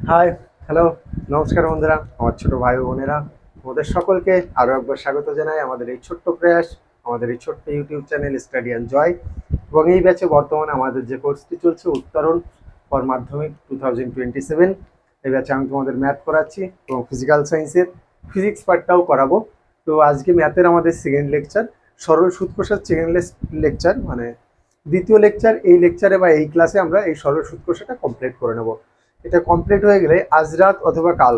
High, hello, নমস্কার বন্ধুরা, আমার ছোট ভাই ও বোনেরা, তোমাদের সকলকে আরও একবার স্বাগত জানাই আমাদের এই ছোট্ট প্রয়াস, আমাদের এই ছোট্ট ইউটিউব চ্যানেল স্টাডি অ্যান্ড জয়। এবং এই ব্যাচে বর্তমানে আমাদের যে কোর্সটি চলছে উত্তরণ ফর মাধ্যমিক 2027, এই ব্যাচে আমি তোমাদের ম্যাথ করাচ্ছি এবং ফিজিক্যাল সায়েন্সের ফিজিক্স পার্টটাও করাবো। তো আজকে ম্যাথের আমাদের সেকেন্ড লেকচার, সরল সুদ কষার সেকেন্ড লেকচার, মানে দ্বিতীয় লেকচার। এই লেকচারে বা এই ক্লাসে আমরা এই সরল সুদ কষাটা কমপ্লিট করে নেব। এটা কমপ্লিট হয়ে গেলে আজ রাত অথবা কাল,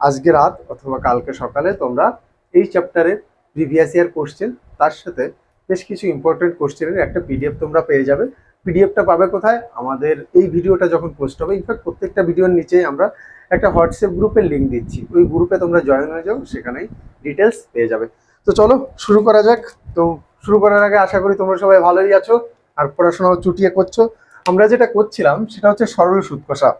আজকে রাত অথবা কালকে সকালে তোমরা এই চ্যাপ্টারের প্রিভিয়াস ইয়ার কোশ্চেন, তার সাথে বেশ কিছু ইম্পর্টেন্ট কোশ্চেনের একটা পিডিএফ তোমরা পেয়ে যাবে। পিডিএফটা পাবে কোথায়? আমাদের এই ভিডিওটা যখন পোস্ট হবে, ইনফ্যাক্ট প্রত্যেকটা ভিডিওর নিচে আমরা একটা হোয়াটসঅ্যাপ গ্রুপের লিঙ্ক দিচ্ছি, ওই গ্রুপে তোমরা জয়েন হয়ে যাও, সেখানেই ডিটেলস পেয়ে যাবে। তো চলো শুরু করা যাক। তো শুরু করার আগে আশা করি তোমরা সবাই ভালোই আছো আর পড়াশোনাও চুটিয়ে করছো। আমরা যেটা করছিলাম সেটা হচ্ছে সরল সুদ কষা।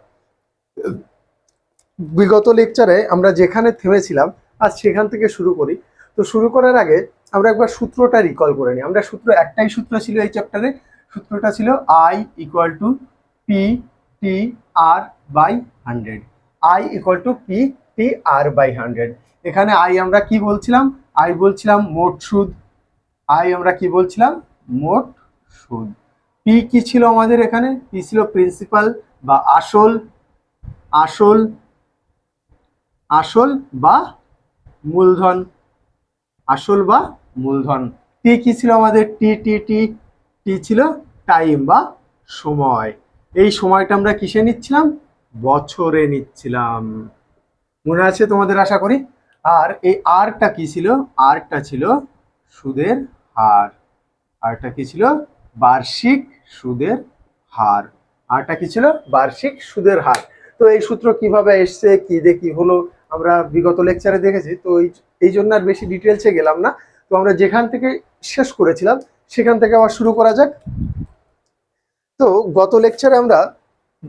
বিগত লেকচারে আমরা যেখানে থেমেছিলাম আজ সেখান থেকে শুরু করি। তো শুরু করার আগে আমরা একবার সূত্রটা রিকল করে নিই। আমরা একটাই সূত্র ছিল এই চ্যাপ্টারে, সূত্রটা ছিল I equal to P T R by 100। I equal to P T R by 100। এখানে আই আমরা কি বলছিলাম? আই বলছিলাম মোট সুদ। আই আমরা কি বলছিলাম? মোট সুদ। পি কি ছিল আমাদের? এখানে পি ছিল প্রিন্সিপাল বা আসল, আসল আসল বা মূলধন, আসল বা মূলধন। টি কি ছিল আমাদের? টি টি টি টি ছিল টাইম বা সময়। এই সময়টা আমরা কিসে নিচ্ছিলাম? বছরে নিচ্ছিলাম। মনে আছে তোমাদের আশা করি। আর এই আরটা কি ছিল? আরটা ছিল সুদের হার। আরটা কি ছিল? বার্ষিক সুদের হার। আরটা কি ছিল? বার্ষিক সুদের হার। তো এই সূত্র কিভাবে এসছে, কি দিয়ে কি হলো, আমরা বিগত লেকচারে দেখেছি। তো এই জন্য আর বেশি ডিটেলসে গেলাম না। তো আমরা যেখান থেকে শেষ করেছিলাম সেখান থেকে আবার শুরু করা যাক। তো গত লেকচারে আমরা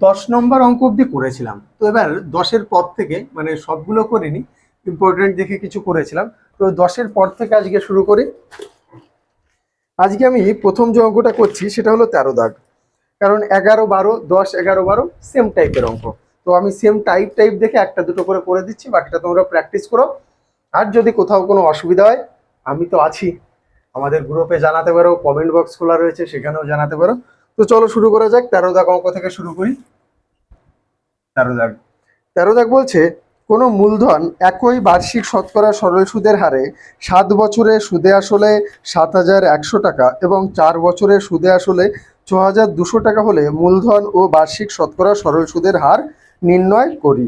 10 নম্বর অঙ্ক অব্দি করেছিলাম। তো এবার 10-এর পর থেকে, মানে সবগুলো করিনি, ইম্পর্টেন্ট দেখে কিছু করেছিলাম। তো 10-এর পর থেকে আজকে শুরু করি। আজকে আমি প্রথম যে অঙ্কটা করছি সেটা হলো 13 দাগ। কারণ 11, 12, 10, 11, 12 সেম টাইপের অঙ্ক। তো আমি সেম টাইপ দেখে একটা দুটো করে দিচ্ছি, বাকিটা তোমরা প্র্যাকটিস করো। আর যদি কোথাও কোনো অসুবিধা হয় আমি তো আছি, আমাদের গ্রুপে জানাতে পারো, কমেন্ট বক্স খোলা রয়েছে, সেখানেও জানাতে পারো। তো চলো শুরু করা যাক। 13 দাগ অঙ্ক থেকে শুরু করি। 13 দাগ বলছে, কোনো মূলধন একই বার্ষিক শতকরা সরল সুদের হারে 7 বছরে সুদে আসলে 7,100 টাকা এবং 4 বছরে সুদে আসলে 6,200 টাকা হলে মূলধন ও বার্ষিক শতকরা সরল সুদের হার নির্ণয় করি।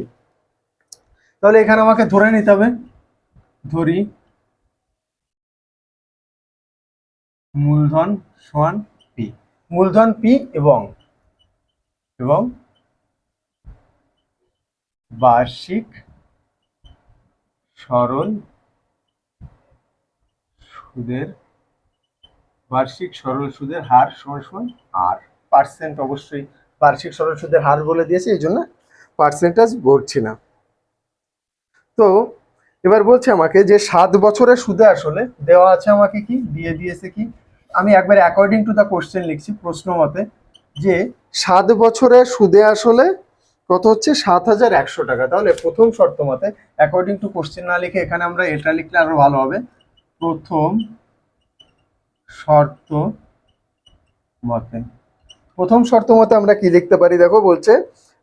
তাহলে এখানে আমাকে ধরে নিতে হবে, ধরি মূলধন সমান পি। মূলধন পি এবং এবং বার্ষিক সরল সুদের, বার্ষিক সরল সুদের হার সমান সমান আর পার্সেন্ট। অবশ্যই বার্ষিক সরল সুদের হার বলে দিয়েছে, এই জন্য পার্সেন্টেজ বলছি না। তো এবার বলছে আমাকে যে 7 বছরের সুদে আসলে দেওয়া আছে আমাকে, কি দিয়ে দিয়েছে, কি আমি একবার অ্যাকর্ডিং টু দ্য কোশ্চেন লিখছি প্রশ্ন মতে, যে 7 বছরের সুদে আসলে কত হচ্ছে? 7,100 টাকা। তাহলে প্রথম শর্ত মতে, অ্যাকর্ডিং টু কোশ্চেন না লিখে এখানে আমরা এটা লিখলে আরো ভালো হবে। প্রথম শর্ত মতে, প্রথম শর্ত মতে আমরা কি লিখতে পারি? দেখো বলছে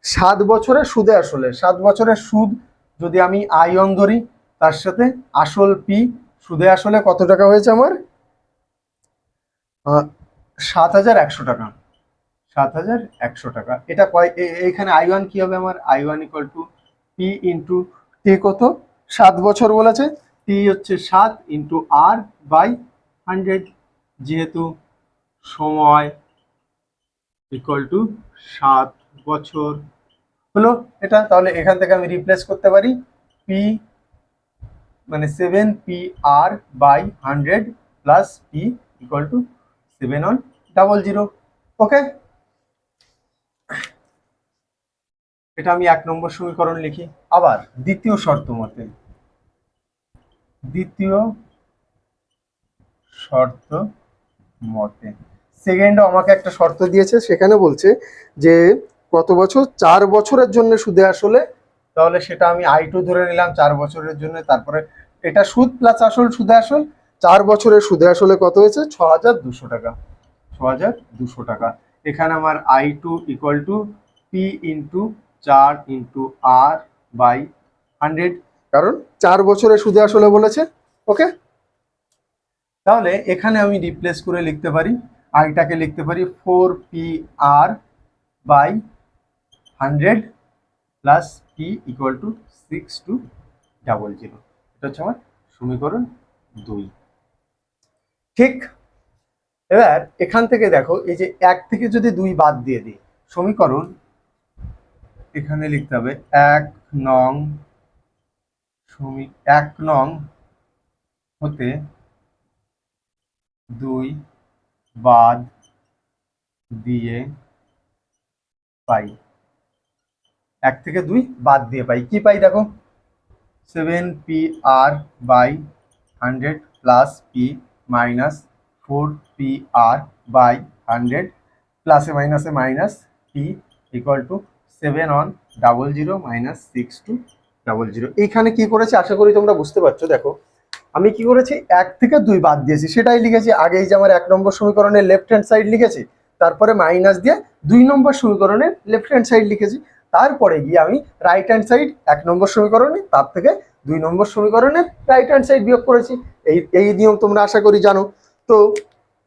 7 বছরের সুদে আসলে, 7 বছরের সুদ যদি আমি আই অন ধরি, তার সাথে আসল পি, সুদে আসলে কত টাকা হয়েছে আমার? 7,100 টাকা। 7,100 টাকা। এটা কয়, এখানে আই ওয়ান কি হবে আমার? I one equal to P into T. কত? 7 বছর বলেছে, টি হচ্ছে 7 ইন্টু আর বাই 100, যেহেতু সময় ইকুয়াল টু 7 বছর হলো এটা। তাহলে এখান থেকে আমি রিপ্লেস করতে পারি পি, মানে 7 PR by 100 plus P equal to 7,100। Okay, এটা আমি 1 নম্বর সমীকরণ লিখি। আবার দ্বিতীয় শর্ত মতে, দ্বিতীয় শর্ত মতে সেকেন্ড আমাকে একটা শর্ত দিয়েছে, সেখানে বলছে যে কত বছর, 4 বছরের জন্য সুদে আসলে, তাহলে সেটা আমি I2 ধরে নিলাম 4 বছরের জন্য। তারপরে এটা সুদ প্লাস আসল, সুদে আসল, 4 বছরের সুদে আসলে কত হয়েছে, 6200 টাকা, 6200 টাকা। এখানে আমার I2 equal to P into 4 into R by 100, কারণ 4 বছরের সুদে আসলে বলেছে। ওকে, তাহলে এখানে আমি রিপ্লেস করে লিখতে পারি, আইটাকে লিখতে পারি 4PR by 100 plus P equal to 6200। এটা হচ্ছে আমার সমীকরণ 2। ঠিক, এবার এখান থেকে দেখো, এই যে 1 থেকে যদি 2 বাদ দিয়ে দিই, সমীকরণ এখানে লিখতে হবে 1 নং 1 নং হতে 2 বাদ দিয়ে পাই, 1 থেকে 2 বাদ দিয়ে পাই, কি পাই দেখো, 7PR by 100 plus P minus 4PR by 100 প্লাসে মাইনাসে minus P equal to 710 minus 6200। এইখানে কি করেছে আশা করি তোমরা বুঝতে পারছো। দেখো আমি কি করেছি, 1 থেকে 2 বাদ দিয়েছি, সেটাই লিখেছি আগেই, যে আমার 1 নম্বর সমীকরণের লেফট হ্যান্ড সাইড লিখেছি, তারপরে মাইনাস দিয়ে 2 নম্বর সমীকরণের লেফট হ্যান্ড সাইড লিখেছি, তারপরে গিয়ে আমি রাইট হ্যান্ড সাইড 1 নম্বর সমীকরণে, তার থেকে 2 নম্বর সমীকরণের রাইট হ্যান্ড সাইড বিয়োগ করেছি। এই নিয়ম তোমরা আশা করি জানো। তো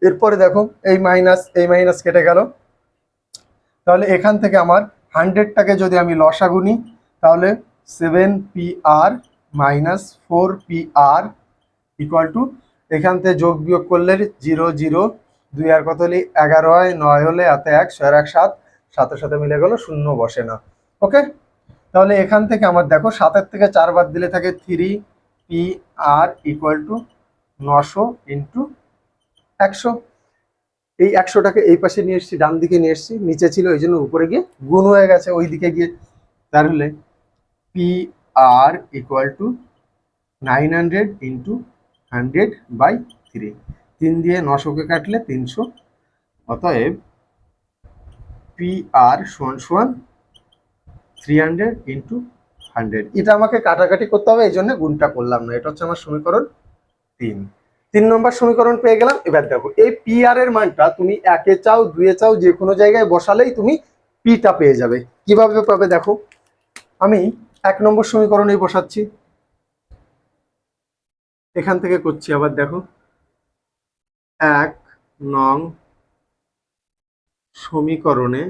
এরপরে দেখো এই মাইনাস কেটে গেল, তাহলে এখান থেকে আমার 100টাকে যদি আমি লসাগু নিই, তাহলে 7PR minus 4PR equal to, এখান থেকে যোগ বিয়োগ করলে 0 0, 2 আর কত হলে 11 হয়, 9 হলে হাতে 1, 6 1 7, 7-এর সাথে মিলে গেল, শূন্য বসে না। ওকে, তাহলে এখান থেকে আমার দেখো 7-এর থেকে 4 বাদ দিলে থাকে 3PR ইকুয়াল টু 900 ইন্টু 100। এই 100টাকে এই পাশে নিয়ে এসেছি, ডান দিকে নিয়ে এসেছি, নিচে ছিল এই জন্য উপরে গিয়ে গুণ হয়ে গেছে ওই দিকে গিয়ে, তাহলে PR equal to 900 into 100 by 3, 3 দিয়ে 900কে কাটলে 300, অতএব PR সমান সমান 300 ইন্টু 100। এটা আমাকে কাটাকাটি করতে হবে, এই জন্য গুণটা করলাম না। এটা হচ্ছে আমার সমীকরণ 3 নম্বর সমীকরণ পেয়ে গেলাম। এবার দেখো এই PR এর মানটা তুমি 1-এ চাও, 2-এ চাও, যে কোনো জায়গায় বসালেই তুমি Pটা পেয়ে যাবে। কিভাবে পাবে দেখো, আমি 1 নম্বর সমীকরণেই বসাচ্ছি, এখান থেকে করছি। আবার দেখো 1 নং সমীকরণে,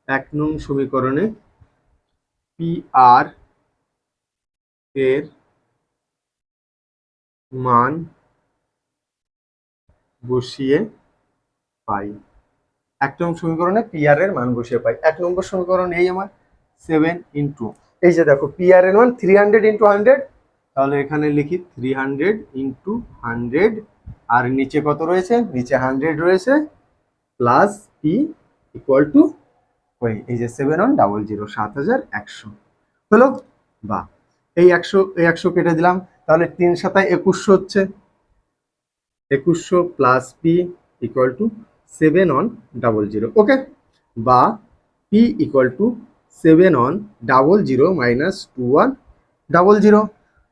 1 নং সমীকরণে PR এর মান বসিয়ে পাই। 1 নং সমীকরণে PR এর মান বসিয়ে পাই। 1 নম্বর সমীকরণ এই আমার 7 ইন্টু, এই যে দেখো PR এর মান 300 ইন্টু 100, তাহলে এখানে লিখি 300 ইন্টু 100, আর নিচে কত রয়েছে, নিচে 100 রয়েছে, প্লাস P ইকুয়াল টু এই যে 7100, 7100 হলো। বা এই 100 কেটে দিলাম, তাহলে 3 7 2100 হচ্ছে, 2100 প্লাস P ইকুয়াল টু 7100। ওকে, বা P ইকুয়াল টু 7100 মাইনাস 2100,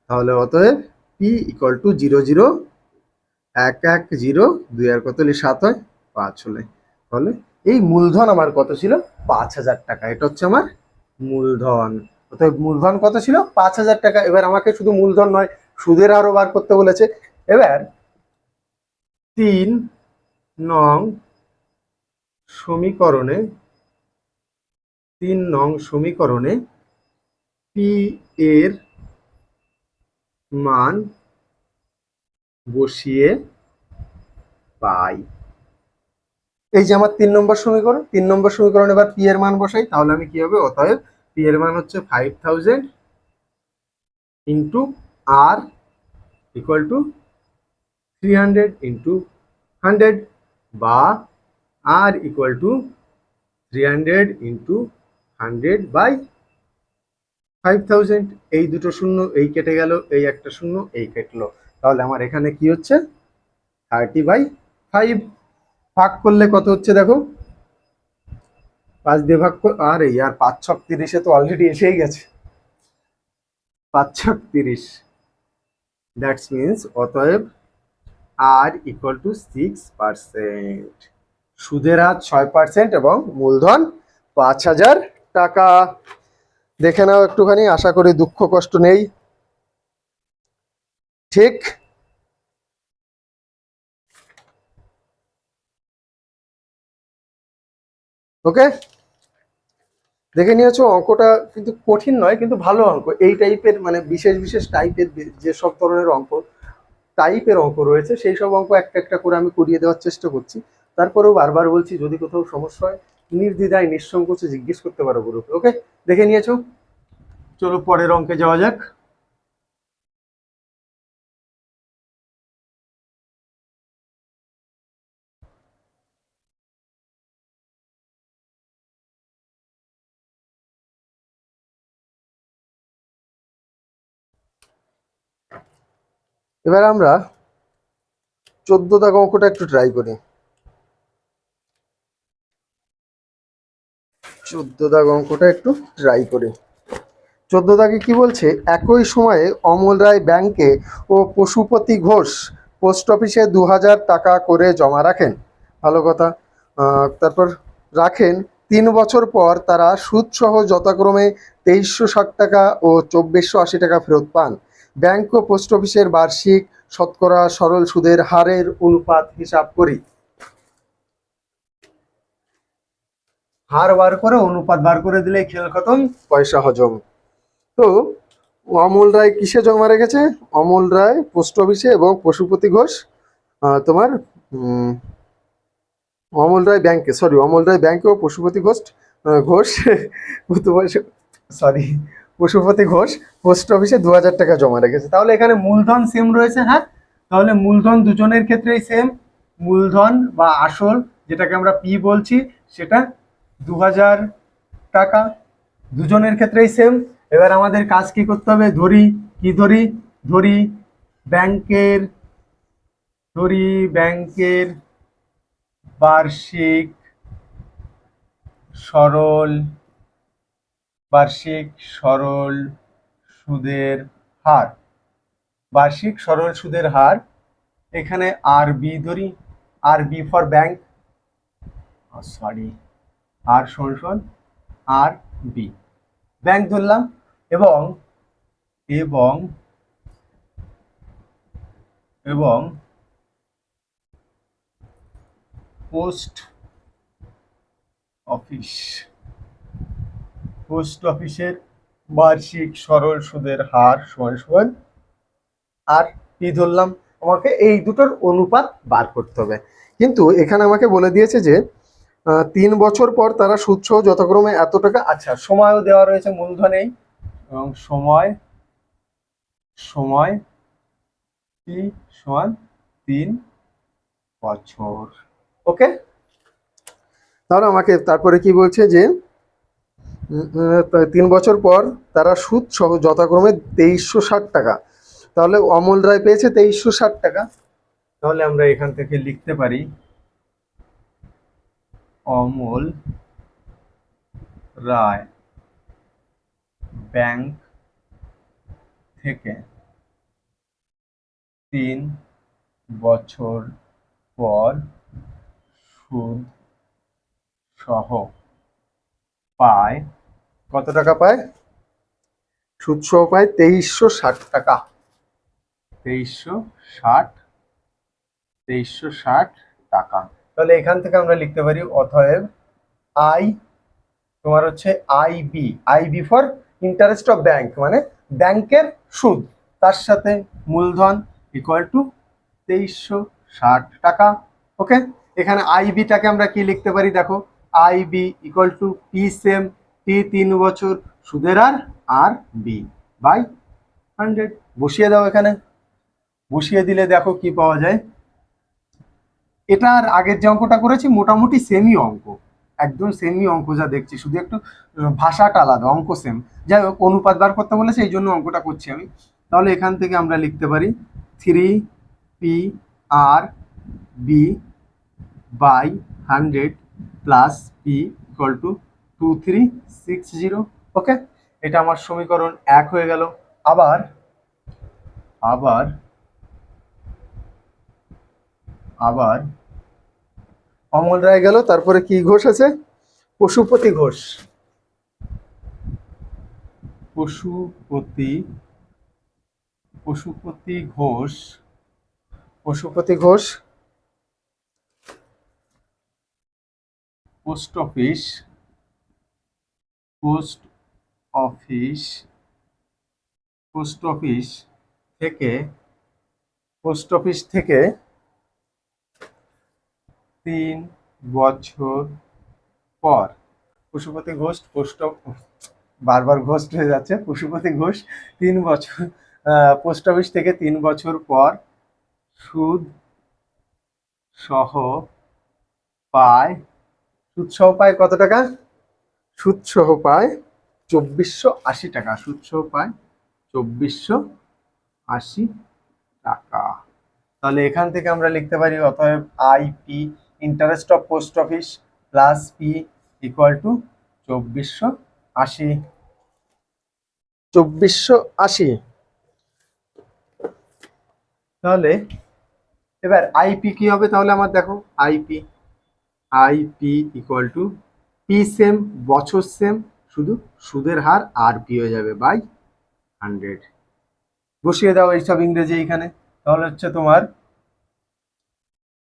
তাহলে অতএব P ইকুয়াল টু 0 0 1 1 0, 2 আর কত হলে 7 হয়, 5 হলে, তাহলে এই মূলধন আমার কত ছিল, 5000 টাকা। এটা হচ্ছে আমার মূলধন। অতএব মূলধন কত ছিল, 5000 টাকা। এবার আমাকে শুধু মূলধন নয়, সুদের হারও বার করতে বলেছে। এবার 3 নং সমীকরণে, 3 নং সমীকরণে P এর মান বসিয়ে পাই। এই যে আমার 3 নম্বর সমীকরণ, 3 নম্বর সমীকরণ এবার P এর মান বসাই, তাহলে আমি কি হবে, অতএব P এর মান হচ্ছে 5000 into R equal to 300 into 100, বা R equal to 300 into 100 by 5000। এই দুটো শূন্য, এই কেটে গেল, এই একটা শূন্য, এই কেটলো, তাহলে আমার এখানে কি হচ্ছে, 30/5। ভাগ করলে কত হচ্ছে দেখো, 5 দিয়ে ভাগ আরে ইয়ার 5 ছক 30 তো অলরেডি এসেই গেছে, 5 ছক 30, দ্যাটস মিনস অতএব আর ইকুয়াল টু 6%। সুদের হার 6% এবং মূলধন 5,000 টাকা। দেখে নাও একটুখানি, আশা করি দুঃখ কষ্ট নেই। ঠিক, ওকে, দেখে নিয়েছো অঙ্কটা কিন্তু কঠিন নয়, কিন্তু ভালো অঙ্ক। এই টাইপের মানে বিশেষ বিশেষ টাইপের যেসব ধরনের অঙ্ক রয়েছে, সেই সব অঙ্ক একটা একটা করে আমি করিয়ে দেওয়ার চেষ্টা করছি। তারপরেও বারবার বলছি, যদি কোথাও সমস্যা হয় নির্দ্বিধায় নিঃসংকোচে জিজ্ঞেস করতে পারো গ্রুপে। ওকে, দেখে নিয়েছো, চলো পরের অঙ্কে যাওয়া যাক। এবার আমরা 14 দাগ অঙ্কটা একটু ট্রাই করি। 14 দাগ অঙ্কটা একটু ট্রাই করি। 14 দাগে কি বলছে, একই সময়ে অমল রায় ব্যাংকে ও পশুপতি ঘোষ পোস্ট অফিসে 2,000 টাকা করে জমা রাখেন। ভালো কথা। তারপর রাখেন 3 বছর পর তারা সুদসহ যথাক্রমে 2,360 টাকা ও 2,480 টাকা ফেরত পান। ব্যাংক ও পোস্ট অফিসের বার্ষিক শতকরা সরল সুদের হারের অনুপাত হিসাব করি। হার বার করে অনুপাত বার করে দিলে খেল খতম, পয়সা হজম। তো অমল রায় কিসে জমা রেখেছে? অমল রায় পোস্ট অফিসে এবং পশুপতি ঘোষ তোমার অমল রায় ব্যাংকে, অমল রায় ব্যাংকে ও পশুপতি ঘোষ ঘোষ সরি পশুপতি ঘোষ পোস্ট অফিসে 2,000 টাকা জমা রেখেছে। তাহলে এখানে মূলধন সেম রয়েছে, হ্যাঁ, তাহলে মূলধন দুজনের ক্ষেত্রেই সেম। মূলধন বা আসল, যেটাকে আমরা পি বলছি, সেটা 2,000 টাকা, দুজনের ক্ষেত্রেই সেম। এবার আমাদের কাজ কি করতে হবে? ধরি ব্যাংকের বার্ষিক সরল সুদের হার, এখানে আর বি ধরি, আর বি ফর ব্যাংক, আর সমান আর বি, ব্যাংক ধরলাম, এবং পোস্ট অফিসের বার্ষিক সরল সুদের হার সমান আর পি ধরলাম। আমাকে এই দুটোর অনুপাত বার করতে হবে। কিন্তু এখানে আমাকে বলে দিয়েছে যে 3 বছর পর তারা সুদসহ যথাক্রমে এত টাকা, আচ্ছা সময়ও দেওয়া রয়েছে মূলধনেই, এবং সময় পি সমান 3 বছর। ওকে, তাহলে আমাকে তারপরে কি বলছে যে 3 বছর পর তারা সুদ সহ যথাক্রমে 2,360 টাকা। তাহলে অমল রায় পেয়েছে 2,360 টাকা। তাহলে আমরা এখান থেকে লিখতে পারি অমল রায় ব্যাংক থেকে 3 বছর পর সুদ সহ পায়, কত টাকা পায়? সুদ সহ পায় 2,360 টাকা। 2,360 টাকা। তাহলে এখান থেকে আমরা লিখতে পারি অতএব আই তোমার হচ্ছে I B for interest of bank, মানে ব্যাংকের সুদ, তার সাথে মূলধন ইকুয়াল টু 2,360 টাকা। ওকে, এখানে আই বিটাকে আমরা কি লিখতে পারি? দেখো, I B equal to P same, P 3 বছর সুদের হার, আর বি বাই 100 বসিয়ে দাও। এখানে বসিয়ে দিলে দেখো কি পাওয়া যায়। এটা আর আগের যে অঙ্কটা করেছি মোটামুটি সেমই অঙ্ক, একদম সেমই অঙ্ক যা দেখছি, শুধু একটু ভাষাটা আলাদা, অঙ্ক সেম। যাই হোক, অনুপাত বার করতে বলেছে, এই জন্য অঙ্কটা করছি আমি। তাহলে এখান থেকে আমরা লিখতে পারি 3 R B by 100 plus P equal to 2360। Okay, এটা আমার সমীকরণ 1 হয়ে গেল। আবার আবার আবার অমল রায় গেল, তারপরে কি ঘোষ আছে? Pashupati Ghosh. Pashupati Pashupati Ghosh Pashupati Ghosh post office post office post office থেকে পোস্ট অফিস থেকে 3 বছর পর পশুপতি ঘোষ বারবার ঘোষ হয়ে যাচ্ছে। পশুপতি ঘোষ 3 বছর পোস্ট অফিস থেকে 3 বছর পর সুদ সহ পায় সুদ সহ পায় কত টাকা? সুদ সহ পায় 2480 টাকা। সুদ সহ পায় 2480 টাকা। তাহলে এখান থেকে আমরা লিখতে পারি অতএব IP, interest of post office, plus P equal to 2480। 2480। তাহলে এবার আইপি কি হবে? তাহলে আমার দেখো IP IP equal to P same, বছর সেম, শুধু সুদের হার আর পি হয়ে যাবে বাই 100। বসিয়ে দাও এইসব ইংরেজি এইখানে। তাহলে হচ্ছে তোমার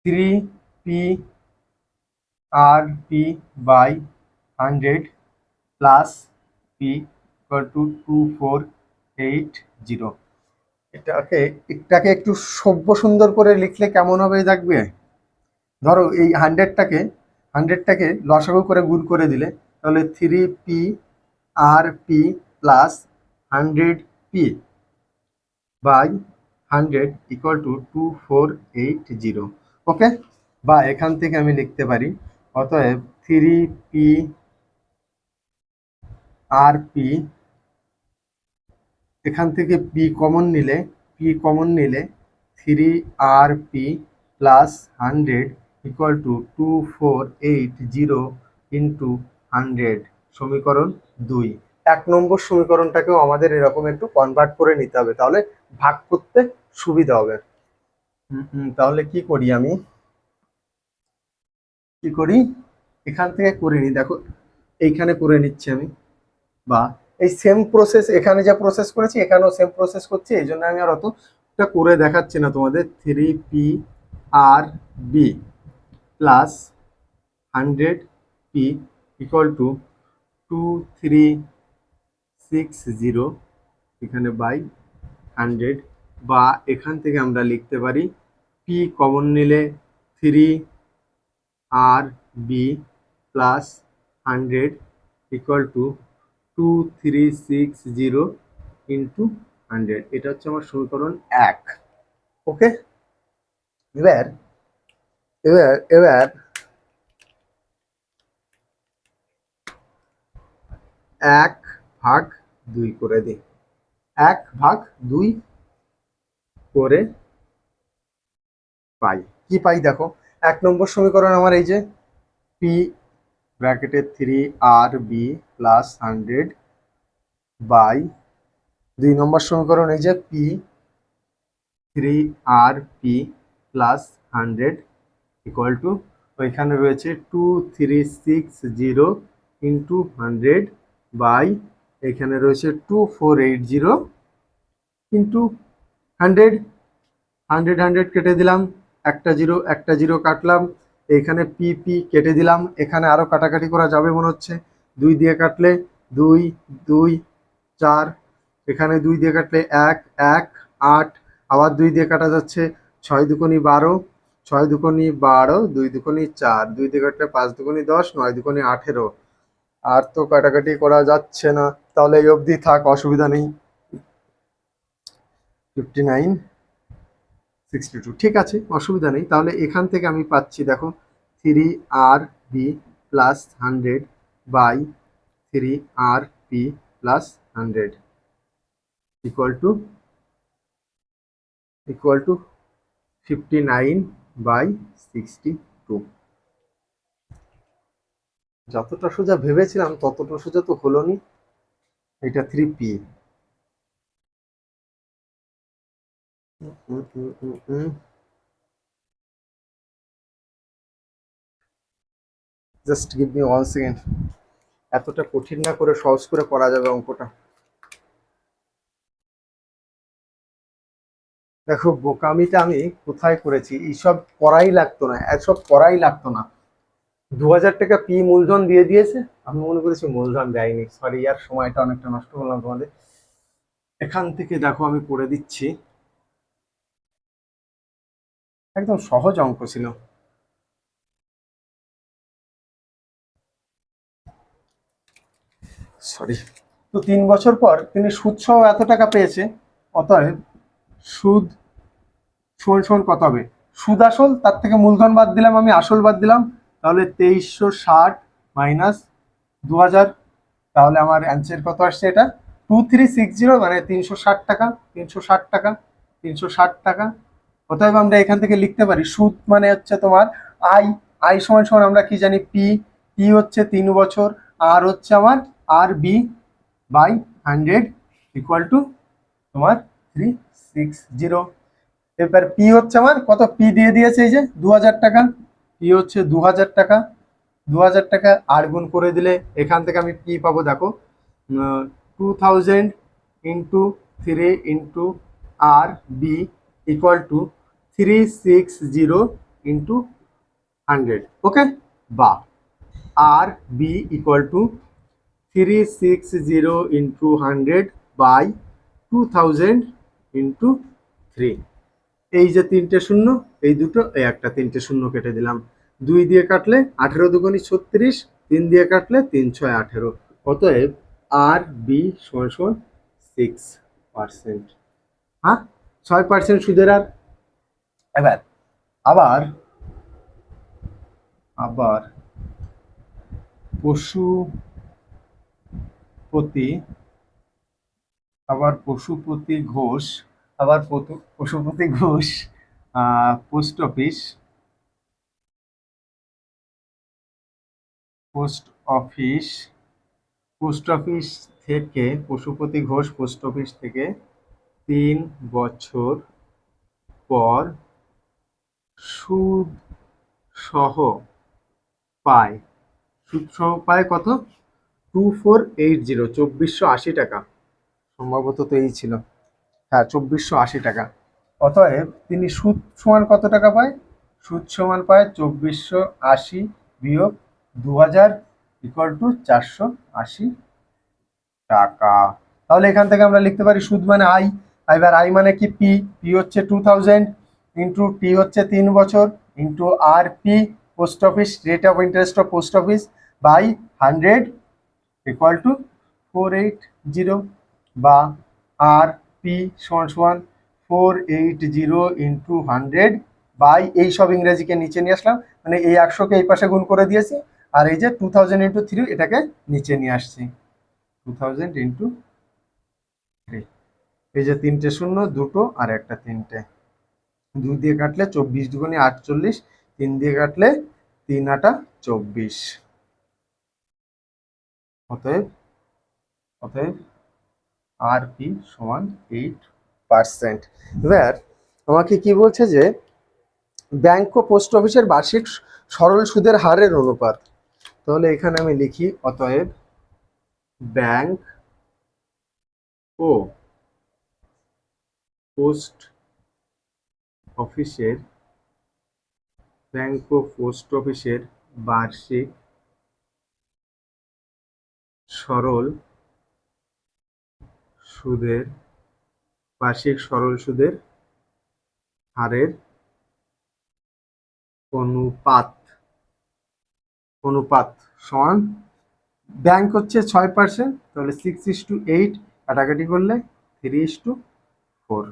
3 P R P by 100 plus P equal to 2480। এটাকে একটু সভ্য সুন্দর করে লিখলে কেমন হবে দেখবে। ধরো এই হান্ড্রেডটাকে লসাগু করে গুণ করে দিলে, তাহলে 3 P R P plus 100 P by 100 equal to 2480। ওকে, বা এখান থেকে আমি লিখতে পারি অতএব 3 পি আর পি, এখান থেকে পি কমন নিলে 3 R P plus 100 equal to 2480 into 100, সমীকরণ 2। 1 নম্বর সমীকরণটাকেও আমাদের এরকম একটু কনভার্ট করে নিতে হবে, তাহলে ভাগ করতে সুবিধা হবে। তাহলে কি করি এখান থেকে করে নিই। দেখো এইখানে করে নিচ্ছি আমি, বা এই সেম প্রসেস এখানে যা প্রসেস করেছি এখানেও সেম প্রসেস করছি, এই জন্য আমি আর অতটা করে দেখাচ্ছি না তোমাদের। 3 P R B plus 100 P equal to 2360 এখানে বাই 100, বা এখান থেকে আমরা লিখতে পারি পি কমন নিলে 3 R B plus 100 equal to 2360 into 100। এটা হচ্ছে আমার সমীকরণ 1। ওকে, এবার এবার এবার 1/2 করে দিই। 1/2 করে পাই কি পাই দেখো। 1 নম্বর সমীকরণ আমার এই যে পি ব্র্যাকেটে 3 আর বি প্লাস 100 বাই 2 নম্বর সমীকরণ এই যে P 3 R P plus 100 equal to ওইখানে রয়েছে 2360 ইন্টু 100 বাই এখানে রয়েছে 2480 ইন্টু 100। 100 কেটে দিলাম, একটা জিরো কাটলাম, এখানে পি পি কেটে দিলাম। এখানে আরো কাটাকাটি করা যাবে মনে হচ্ছে। 2 দিয়ে কাটলে 2 2 4, এখানে 2 দিয়ে কাটলে 1 1 8, আবার 2 দিয়ে কাটা যাচ্ছে। 6 দুগুনি 12, 6 দুগুনি 12, 2 দুগুনি 4, 2 দিয়ে কাটলে 5 দুগুনি 10, 9 দুগুনি 18। আর তো কাটাকাটি করা যাচ্ছে না, তাহলে এই অবধি থাক, অসুবিধা নেই। 5962, ঠিক আছে, অসুবিধা নেই। তাহলে এখান থেকে আমি পাচ্ছি দেখো 3 R B plus 100 by 3 R P plus 100 equal to 59/62। যতটা সোজা ভেবেছিলাম ততটা সোজা তো হলো নি। এটা 3p। Just give me 1 second. এতটা কঠিন না করে সহজ করে করা যাবে অঙ্কটা। দেখো বোকামিটা আমি কোথায় করেছি, এইসব করাই লাগতো না, এসব করাই লাগতো না। 2000 টাকা পি মূলধন দিয়ে দিয়েছে, আমি মনে করেছি মূলধন দেয়নি, সরি আর সময়টা অনেকটা নষ্ট করলাম তোমাদের। এখান থেকে দেখো আমি করে দিচ্ছি, একদম সহজ অঙ্ক ছিল। সরি। তো 3 বছর পর তিনি সুদ সহ এত টাকা পেয়েছে, অতএব সুদ সমান সমান কত হবে? সুদ আসল, তার থেকে মূলধন বাদ দিলাম, আমি আসল বাদ দিলাম, তাহলে 2360 মাইনাস 2000। তাহলে আমার অ্যান্সার কত আসছে? এটা 2360, মানে 360 টাকা। 360 টাকা, 360 টাকা। অতএব আমরা এখান থেকে লিখতে পারি সুদ মানে হচ্ছে তোমার আই। আই সমান সমান আমরা কি জানি? পি। পি হচ্ছে 3 বছর, আর হচ্ছে আমার আর বি বাই 100 ইকুয়াল টু তোমার 360। এবার পি হচ্ছে আমার কত? পি দিয়ে দিয়েছে এই যে 2000 টাকা। পি হচ্ছে 2000 টাকা। 2000 টাকা আর গুণ করে দিলে এখান থেকে আমি পি পাবো, দেখো 2000 into 3 into R B equal to 360 into 100। Okay, বা R B equal to 360 into 100 by 2000 into 3। এই যে 3টে শূন্য, এই দুটো, এই একটা, 3টে শূন্য কেটে দিলাম। 2 দিয়ে কাটলে 18 দুগুণী 36, 3 দিয়ে কাটলে 3 6 18। অতএব আর বি সমান সমান 6%। হ্যাঁ, 6% সুদের হার। এবার আবার আবার Pashupati Pashupati Ghosh, Pashupati Ghosh post office post office post office থেকে, পশুপতি ঘোষ পোস্ট অফিস থেকে 3 বছর পর সুদ সহ পায়। সুদ সহ পায় কত? 2480, 2480 টাকা। সম্ভবত তো এই ছিল, হ্যাঁ 2480 টাকা। অতএব তিনি সুদ সমান কত টাকা পায়? সুদ সমান পায় 2480 বিয়োগ 2000 ইকুয়াল টু 480 টাকা। তাহলে এখান থেকে আমরা লিখতে পারি সুদ মানে আই। এবার আই মানে কি? পি। পি হচ্ছে 2000 ইন্টু টি হচ্ছে 3 বছর into R P post office, rate of interest of post office, by 100 equal to 480। বা আর পি সমান সমান 480 ইন্টু 100 বাই, এই সব ইংরেজিকে নিচে নিয়ে আসলাম, মানে এই 100কে এই পাশে গুণ করে দিয়েছি, আর এই যে 2000 ইন্টু 3 এটাকে নিচে নিয়ে আসছি, 2000 ইন্টু 3। এই যে 3টে শূন্য, দুটো আর একটা 3টে, 2 দিয়ে কাটলে 24 দুগুণে 48, 3 দিয়ে কাটলে 3 আটা 24। অতএব অতএব আর পি সমান 8%। এবার আমাকে কি বলছে যে ব্যাংক ও পোস্ট অফিসের বার্ষিক সরল সুদের হারের অনুপাত। তাহলে এখানে আমি লিখি, অতএব ব্যাংক ও পোস্ট অফিসের বার্ষিক সরল সুদের হারের অনুপাত সমান, ব্যাংক হচ্ছে 6%, তাহলে 6:8, কাটাকাটি করলে 3:4।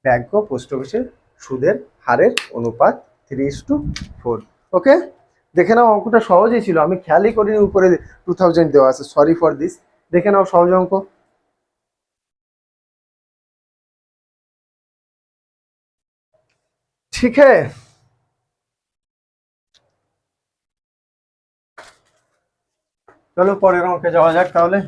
ব্যাংক ও পোস্ট অফিসের সুদের হারের অনুপাত 3:4। ওকে, দেখে নাও অঙ্কটা সহজই ছিল, আমি খেয়ালই করিনি উপরে 2000 দেওয়া আছে, সরি ফর দিস। দেখে নাও সহজ অঙ্ক। ঠিক है। চলো পরের অঙ্কে যাওয়া যাক তাহলে।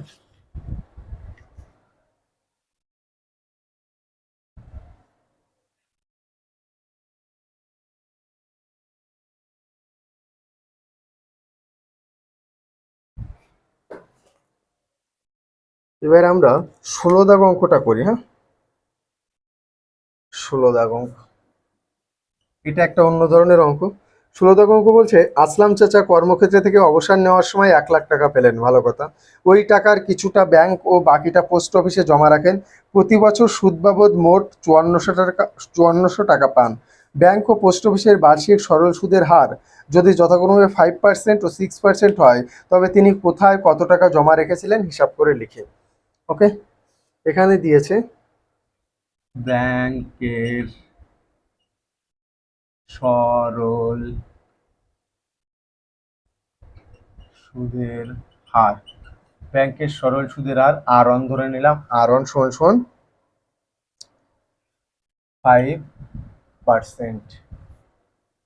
এবার আমরা 16 দাগ অঙ্কটা করি। হ্যাঁ, 16 দাগ অঙ্ক, এটা একটা অন্য ধরনের অঙ্ক। 16 দাগ অঙ্ক বলছে, আসলাম চাচা কর্মক্ষেত্র থেকে অবসর নেওয়ার সময় 1 লাখ টাকা পেলেন, ভালো কথা। ওই টাকার কিছুটা ব্যাংক ও বাকিটা পোস্ট অফিসে জমা রাখেন। প্রতি বছর সুদ বাবদ মোট 5400 টাকা পান। ব্যাংক ও পোস্ট অফিসের বার্ষিক সরল সুদের হার যদি যথাক্রমে 5% ও 6% হয়, তবে তিনি কোথায় কত টাকা জমা রেখেছিলেন হিসাব করে লিখে। ওকে, এখানে দিয়েছে ব্যাংকের সরল সুদের হার, ব্যাংকের সরল সুদের হার আর1 ধরে নিলাম, আর1 সমান সমান 5%।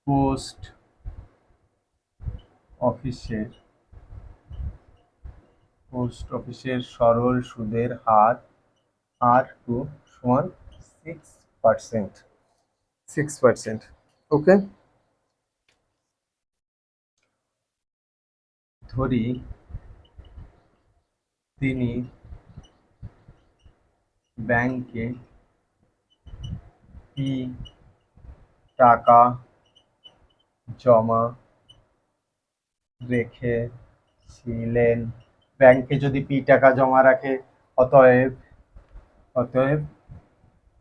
পোস্ট অফিসের সরল সুদের হার আর2 সমান 6%। ওকে, ধরি তিনি ব্যাংকে কি টাকা জমা রেখেছিলেন। ব্যাংকে যদি পি টাকা জমা রাখে, অতএব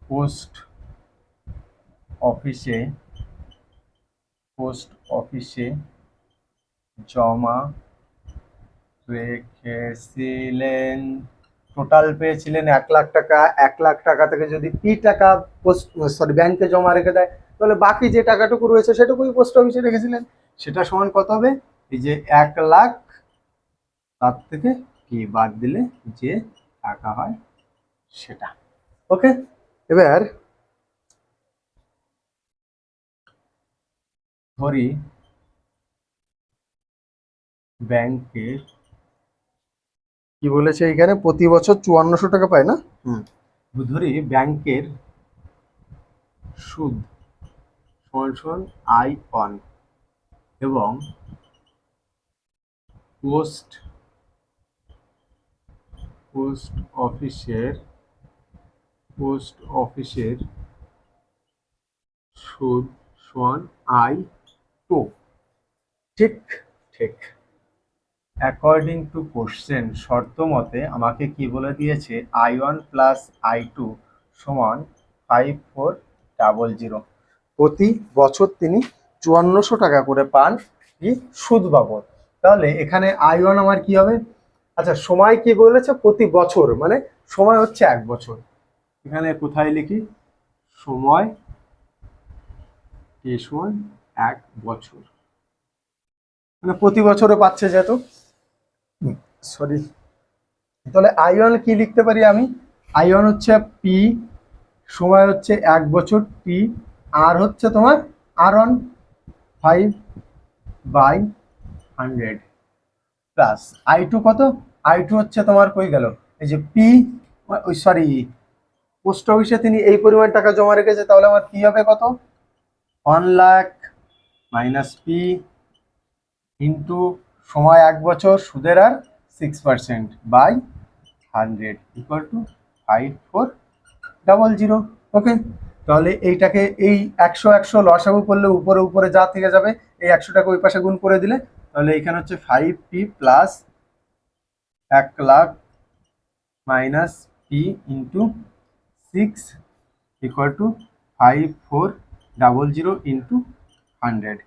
পোস্ট অফিসে জমা রেখেছিলেন। টোটাল পেয়েছিলেন 1 লাখ টাকা। 1 লাখ টাকা থেকে যদি পি টাকা ব্যাংকে জমা রেখে দেয়, তাহলে বাকি যে টাকাটুকু রয়েছে সেটুকুই পোস্ট অফিসে রেখেছিলেন। সেটা সমান কত হবে? এই যে 1 লাখ, তার থেকে পি বাদ দিলে যে টাকা হয় সেটা। ওকে, এবার ধরি ব্যাংকের কি বলেছে এখানে, প্রতি বছর 5400 টাকা পায় না। ধরি ব্যাংকের সুদ সমান I1 এবং পোস্ট অফিসের সুদ সমান I2। ঠিক ঠিক, অ্যাকর্ডিং টু কোশ্চেন, শর্ত মতে আমাকে কি বলে দিয়েছে, I1 প্লাস I2 সমান 5400। প্রতি বছর তিনি 5400 টাকা করে পান কি সুদ বাবদ। তাহলে এখানে I1 আমার কি হবে? আচ্ছা, সময় কি বলেছে? প্রতি বছর, মানে সময় হচ্ছে 1 বছর। এখানে কোথায় লিখি? সময় কি সমান 1 বছর, মানে প্রতি বছরে পাচ্ছে যেহেতু, সরি। তাহলে I1 কি লিখতে পারি আমি? I1 হচ্ছে পি, সময় হচ্ছে 1 বছর, টি, আর হচ্ছে তোমার R1 5/100 প্লাস I2 কত? I2 হচ্ছে তোমার কই গেল, এই যে পি, ওই সরি, পোস্ট অফিসে তিনি এই পরিমাণ টাকা জমা রেখেছে, তাহলে আমার কি হবে কত? 1 লাখ মাইনাস পি ইন্টু সময় 1 বছর, সুদের হার 6% বাই 100 ইকুয়াল টু 5400। ওকে, তাহলে এইটাকে এই 100 লসাগু করলে উপরে উপরে যা থেকে যাবে, এই 100টাকে ওই পাশে গুণ করে দিলে, তাহলে এখানে হচ্ছে 5p plus 1 lakh minus P into 6 equal to 5400 into 100।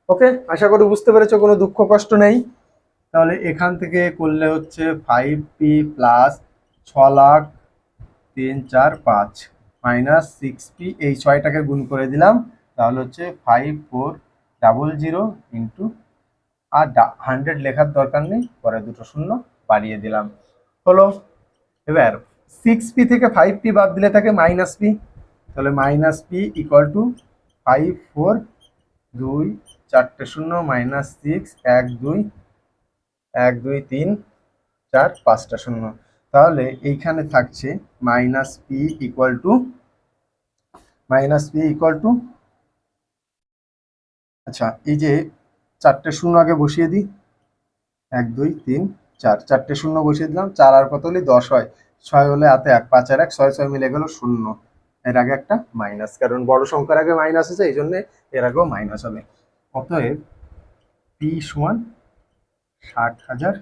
ওকে, আশা করি বুঝতে পেরেছো, কোনো দুঃখ কষ্ট নেই। তাহলে এখান থেকে করলে হচ্ছে 5p প্লাস 6,03,4,5 মাইনাস 6p, এই 6টাকে গুণ করে দিলাম, তাহলে হচ্ছে 5400 ইন্টু, আর 100 লেখার দরকার নেই, পরে দুটো শূন্য বাড়িয়ে দিলাম, হলো। এবার 6p থেকে 5p বাদ দিলে থাকে মাইনাস পি, তাহলে মাইনাস পি ইকুয়াল টু 54, 2 4টে শূন্য, মাইনাস 6, 1 2 1 2 3 4 5টা শূন্য, তাহলে এইখানে থাকছে মাইনাস পি ইকুয়াল টু আচ্ছা এই যে 4টে শূন্য আগে বসিয়ে দিই, 1 2 3 4, 4টে শূন্য বসিয়ে দিলাম, 4 আর কত হলে 10 হয়, 6 হলে হাতে 1, 5 আর 1 6, 6 মিলে গেল শূন্য, এর আগে একটা মাইনাস, কারণ বড় সংখ্যার আগে মাইনাস আছে এই জন্য এর আগেও মাইনাস হবে। অতএব পি সমান 60,000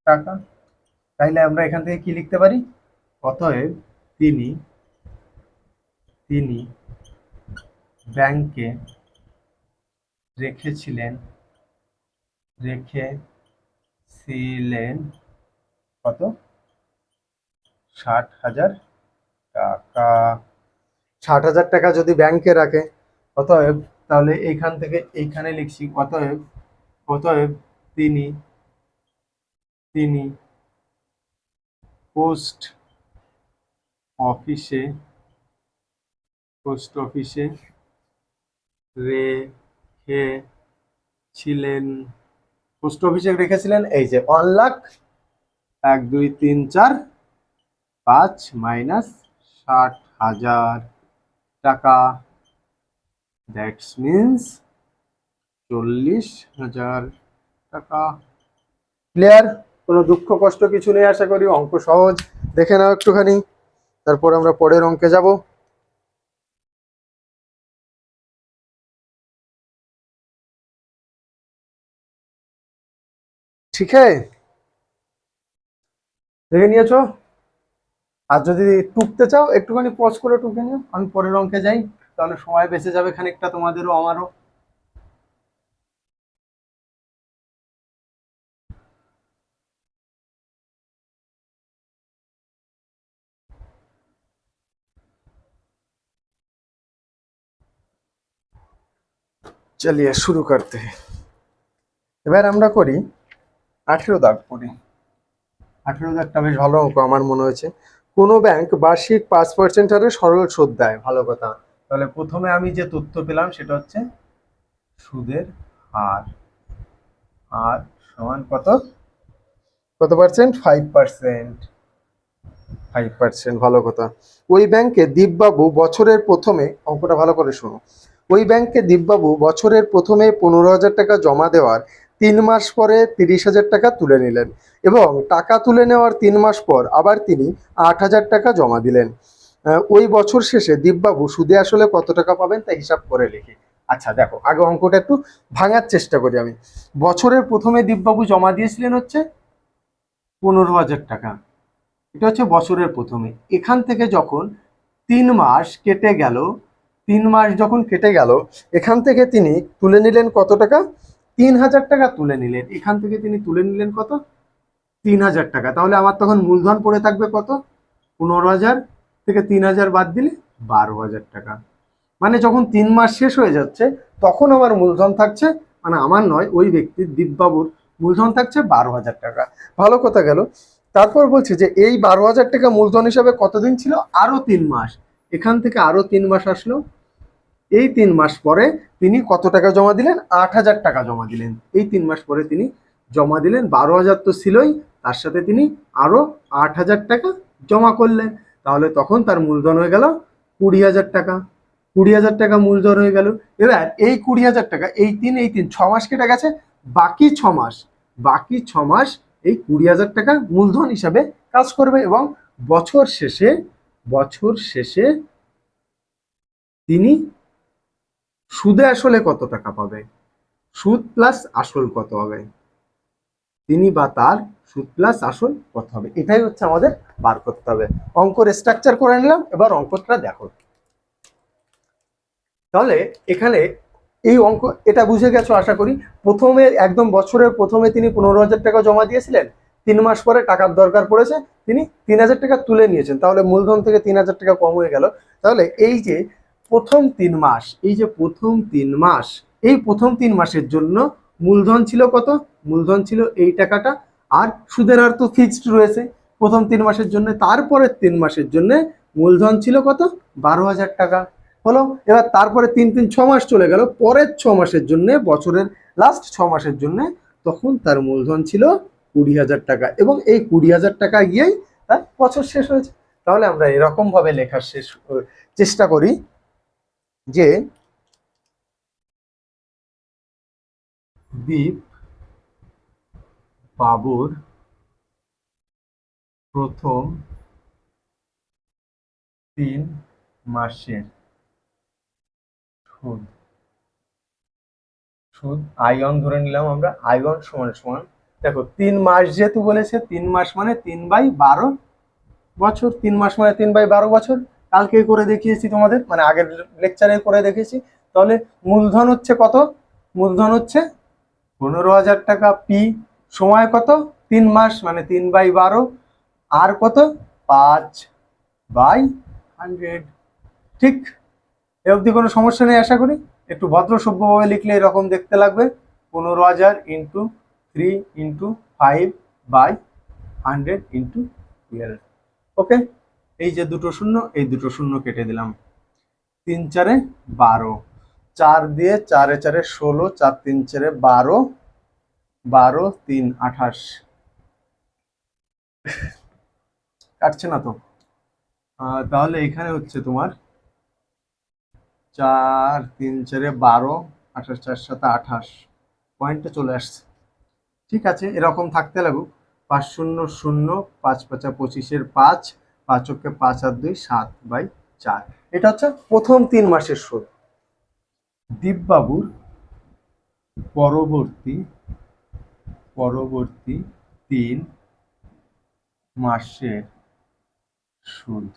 টাকা। তাইলে আমরা এখান থেকে কি লিখতে পারি? অতএব তিনি ব্যাংকে রেখেছিলেন কত? 60,000 টাকা। 60,000 টাকা যদি ব্যাংকে রাখে, অতএব তাহলে এইখান থেকে এইখানে লিখছি, অতএব তিনি পোস্ট অফিসে রেখেছিলেন এই যে 1 লাখ 1 2 3 4 5 মাইনাস 60,000 টাকা, দ্যাটস মিনস 40,000 টাকা। ক্লিয়ার? কোনো দুঃখ কষ্ট কিছু নেই, আশা করি অঙ্ক সহজ। দেখে নাও একটুখানি, তারপর আমরা পরের অঙ্কে যাব। ঠিক আছে, দেখে নিয়েছো? আর যদি টুকতে চাও একটুখানি পজ করে টুকে নিও, আমি পরের অঙ্কে যাই, তাহলে সময় বেঁচে যাবে খানিকটা, তোমাদেরও আমারও। চলিয়ে শুরু করতে। এবার আমরা করি 18 দাগ করি। 18 দাগটা বেশ ভালো অঙ্ক আমার মনে হয়েছে। কোনো ব্যাংক বার্ষিক 5% হারে সরল সুদ দেয়, ভালো কথা। তাহলে প্রথমে আমি যে তথ্য পেলাম সেটা হচ্ছে সুদের হার, আর সমান কত পার্সেন্ট? 5%। ভালো কথা। ওই ব্যাংকে দীপবাবু বছরের প্রথমে, অঙ্কটা ভালো করে শোনো, ওই ব্যাংকে দীপবাবু বছরের প্রথমে 15,000 টাকা জমা দেওয়ার 3 মাস পরে 30,000 টাকা তুলে নিলেন, এবং টাকা তুলে নেওয়ার 3 মাস পর আবার তিনি 8,000 টাকা জমা দিলেন। ওই বছর শেষে দীপবাবু সুদে আসলে কত টাকা পাবেন তা হিসাব করে লিখি। আচ্ছা দেখো, আগে অঙ্কটা একটু ভাঙার চেষ্টা করি আমি। বছরের প্রথমে দীপবাবু জমা দিয়েছিলেন হচ্ছে 15,000 টাকা, এটা হচ্ছে বছরের প্রথমে। এখান থেকে যখন 3 মাস কেটে গেল, 3 মাস যখন কেটে গেল, এখান থেকে তিনি তুলে নিলেন কত টাকা? 3,000 টাকা তুলে নিলেন। এখান থেকে তিনি তুলে নিলেন কত? 3,000 টাকা। তাহলে আমার তখন মূলধন পড়ে থাকবে কত? 15,000 থেকে 3,000 বাদ দিলে 12,000 টাকা। মানে যখন 3 মাস শেষ হয়ে যাচ্ছে তখন আমার মূলধন থাকছে, মানে আমার নয়, ওই ব্যক্তির দীপবাবুর মূলধন থাকছে 12,000 টাকা। ভালো কথা গেল। তারপর বলছে যে এই 12,000 টাকা মূলধন হিসাবে কতদিন ছিল? আরো 3 মাস। এখান থেকে আরো 3 মাস আসলো, এই 3 মাস পরে তিনি কত টাকা জমা দিলেন? 8,000 টাকা জমা দিলেন। এই 3 মাস পরে তিনি জমা দিলেন, 12,000 তো ছিলই, তার সাথে তিনি আরো 8,000 টাকা জমা করলেন। তাহলে তখন তার মূলধন হয়ে গেল 20,000 টাকা। 20,000 টাকা মূলধন হয়ে গেল। এবার এই 20,000 টাকা, এই 6 মাস কেটে গেছে, বাকি 6 মাস, এই 20,000 টাকা মূলধন হিসাবে কাজ করবে, এবং বছর শেষে তিনি সুদে আসলে কত টাকা পাবে, সুদ প্লাস আসল কত হবে, তিনি বা তার সুদ প্লাস আসল কত হবে, এটাই হচ্ছে আমাদের বার করতে হবে। অঙ্কের স্ট্রাকচার করে নিলাম, এবার অঙ্কটা দেখো। তাহলে এখানে এই অঙ্ক, এটা বুঝে গেছো আশা করি। প্রথমে একদম বছরের প্রথমে তিনি 15,000 টাকা জমা দিয়েছিলেন, 3 মাস পরে টাকার দরকার পড়েছে, তিনি 3,000 টাকা তুলে নিয়েছেন, তাহলে মূলধন থেকে 3,000 টাকা কম হয়ে গেল। তাহলে এই যে প্রথম 3 মাস, এই প্রথম 3 মাসের জন্য মূলধন ছিল কত? মূলধন ছিল এই টাকাটা, আর সুদের হার তো ফিক্সড রয়েছে প্রথম 3 মাসের জন্য। তারপরের 3 মাসের জন্য মূলধন ছিল কত? 12,000 টাকা হলো। এবার তারপরে 6 মাস চলে গেল, পরের 6 মাসের জন্য, বছরের লাস্ট 6 মাসের জন্য, তখন তার মূলধন ছিল 20,000 টাকা, এবং এই 20,000 টাকা গিয়েই তার বছর শেষ হয়েছে। তাহলে আমরা এরকম ভাবে লেখার চেষ্টা করি যে দীপ বাবুর প্রথম 3 মাসের সুদ, I1 ধরে নিলাম আমরা, I1 সমান সমান, দেখো 3 মাস যেহেতু বলেছে, 3 মাস মানে 3/12 বছর, 3 মাস মানে 3/12 বছর। কালকে করে দেখিয়েছি তোমাদের, মানে আগের লেকচারে করে দেখিয়েছি। তাহলে মূলধন হচ্ছে কত? মূলধন হচ্ছে 15,000 টাকা, পি সময় কত? 3 মাস মানে 3/12, আর কত? 5/100। ঠিক, এ অবধি কোনো সমস্যা নেই আশা করি। একটু ভদ্র সভ্যভাবে লিখলে এরকম দেখতে লাগবে, 15,000 ইন্টু 3 ইন্টু 5/100 ইন্টু 12। ওকে, এই যে দুটো শূন্য, এই দুটো শূন্য কেটে দিলাম। 3 4 12, 4 দিয়ে 4 4 16, 4 3 4 12, 12 3 28, কাটছে না তো? তাহলে এখানে হচ্ছে তোমার 4 3 4 12, 28 4 7 28, পয়েন্টটা চলে আসছে। ঠিক আছে, এরকম থাকতে লাগুক। 5 0 0, 5 5 25, 5 5 5 আর 2 7/4। এটা হচ্ছে প্রথম 3 মাসের সুদ। দীপবাবুর পরবর্তী 3 মাসের সুদ,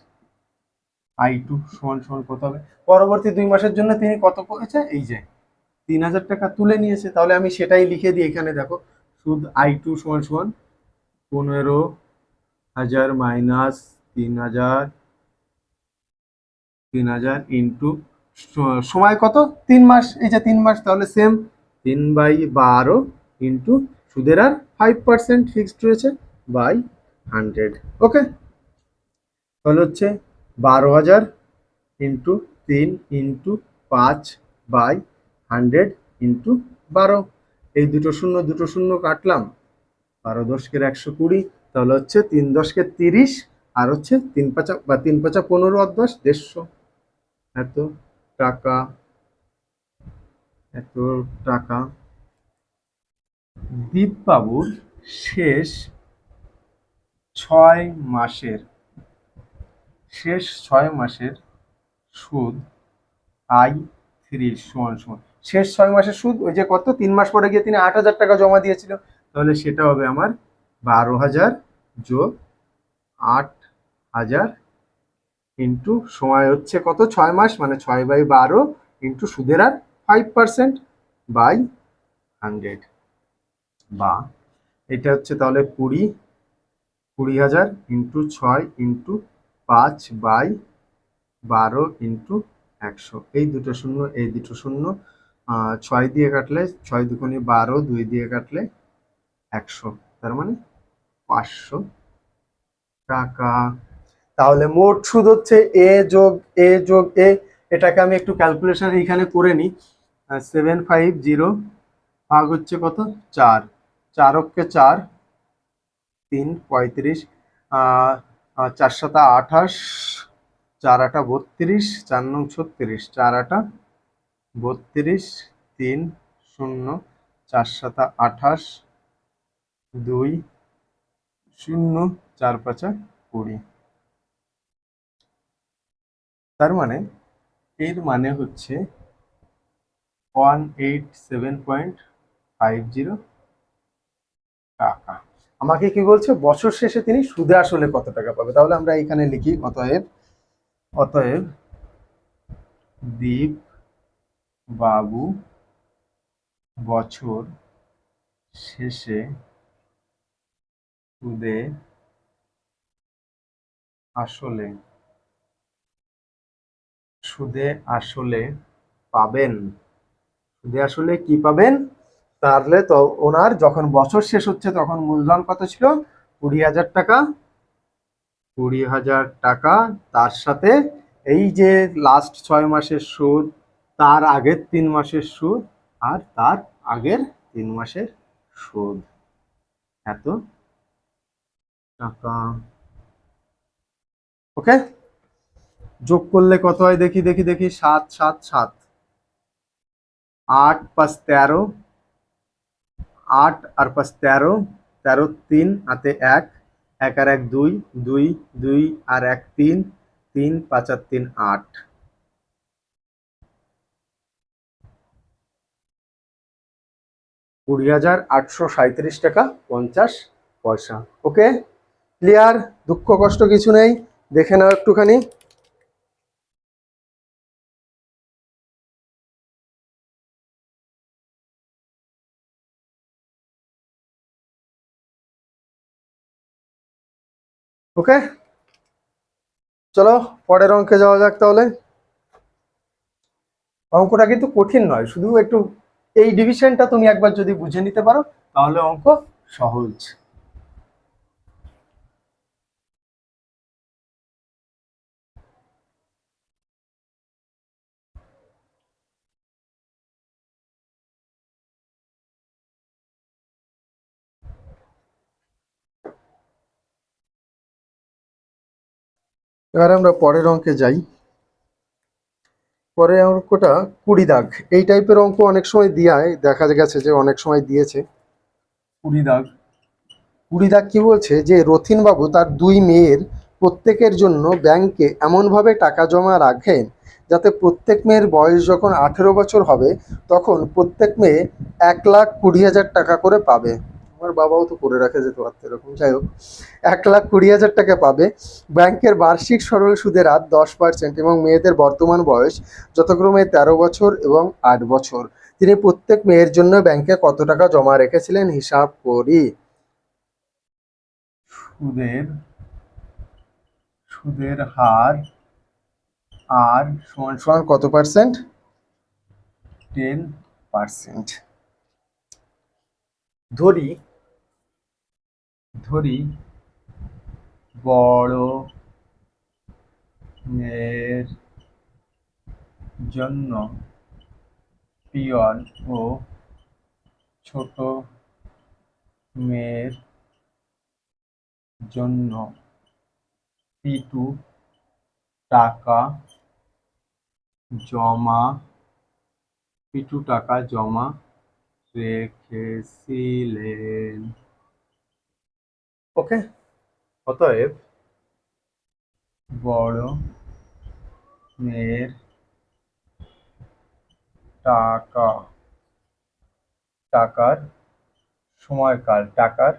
I2 সমান সমান কত হবে? পরবর্তী 2 মাসের জন্য তিনি কত করেছে? এই যে 3,000 টাকা তুলে নিয়েছে। তাহলে আমি সেটাই লিখে দিই এখানে, দেখো সুদ I2 সমান সমান 15,000 মাইনাস 3,000 ইন্টু সময় কত? 3 মাস, এই যে 3 মাস, তাহলে সেম 3/12 ইন্টু সুদের আর 5% ফিক্সড রয়েছে বাই 100। ওকে, তাহলে হচ্ছে 12,000 ইন্টু 3 ইন্টু 5/100 ইন্টু 12। এই দুটো শূন্য কাটলাম, 12 10 120, তাহলে হচ্ছে 3 10 30, আর হচ্ছে 3 5 বা 3 5 15 আর 10 150। এত টাকা, এত টাকা দীপবাবুর শেষ 6 মাসের সুদ I3 সমান সমান, শেষ 6 মাসের সুদ ওই যে কত, 3 মাস পরে গিয়ে তিনি 8,000 টাকা জমা দিয়েছিল, তাহলে সেটা হবে আমার 12,000 যোগ 8,000 ইন্টু সময় হচ্ছে কত, 6 মাস মানে 6/12 ইন্টু সুদের আর 5% বাই 100, বা এটা হচ্ছে তাহলে 20,000 ইন্টু 6 ইন্টু 5/12 ইন্টু 100। এই দুটো শূন্য, এই দুটো শূন্য, 6 দিয়ে কাটলে 6 দুগুণে 12, 2 দিয়ে কাটলে 100, তার মানে 500 টাকা। তাহলে মোট সুদ হচ্ছে এ যোগ এ। এটাকে আমি একটু ক্যালকুলেশন এখানে করে নিই। 750 ভাগ হচ্ছে কত, 4, 4 অক্ষে 4, 3 35, 4 7 28, 4 8 32, 4 9 36, 4 8 32, 3 0, 4 7 28, 2 0, 4 5 20। তার মানে এর মানে হচ্ছে 187.50 টাকা। আমাকে কি বলছে, বছর শেষে তিনি সুদে আসলে কত টাকা পাবে। তাহলে আমরা এখানে লিখি, অতএব দীপ বাবু বছর শেষে সুদে আসলে পাবেন। সুদে আসলে কি পাবেন? তাহলে তো ওনার যখন বছর শেষ হচ্ছে তখন মূলধন কত ছিল? 20,000 টাকা। 20,000 টাকা, তার সাথে এই যে লাস্ট 6 মাসের সুদ, তার আগের 3 মাসের সুদ, আর তার আগের 3 মাসের সুদ। এত টাকা। ওকে, যোগ করলে কত হয় দেখি দেখি দেখি, 7 7 7, 8 + 13, 8 আর 5 = 13, 13 3 হাতে 1, 1 আর 1 2, 2 2 আর 1 3, 3 5 আর 3 8, 20,837 টাকা 50 পয়সা। ওকে, ক্লিয়ার? দুঃখ কষ্ট কিছু নেই, দেখে নাও একটুখানি। ওকে, চলো পরের অঙ্কে যাওয়া যাক তাহলে। অঙ্কটা কিন্তু কঠিন নয়, শুধু একটু এই ডিভিশনটা তুমি একবার যদি বুঝে নিতে পারো তাহলে অঙ্ক সহজ। এবার আমরা পরের অঙ্কে যাই। পরের অঙ্কটা 20 দাগ। এই টাইপের অঙ্ক অনেক সময় দেয়, দেখা গেছে যে অনেক সময় দিয়েছে। 20 দাগ, 20 দাগ কি বলছে যে রথিন বাবু তার 2 মেয়ের প্রত্যেকের জন্য ব্যাংকে এমনভাবে টাকা জমা রাখেন যাতে প্রত্যেক মেয়ের বয়স যখন 18 বছর হবে তখন প্রত্যেক মেয়ে 1,20,000 টাকা করে পাবে। আমার বাবাও তো করে রাখে যেতে পারতো এরকম, যাই হোক 1,20,000 টাকা পাবে। ব্যাংকের বার্ষিক সরল সুদের হার 10% এবং মেয়েদের বর্তমান বয়স যথাক্রমে 13 বছর এবং 8 বছর। তিনি প্রত্যেক মেয়ের জন্য ব্যাংকে কত টাকা জমা রেখেছিলেন হিসাব করি। সুদের হার আর সমান সমান কত পার্সেন্ট? 10%। ধরি বড় মেয়ের জন্য পিয়ন ও ছোট মেয়ের জন্য P2 টাকা জমা রেখেছিলেন। ওকে, অতএব বড় মেয়ের টাকার সময়কাল, টাকার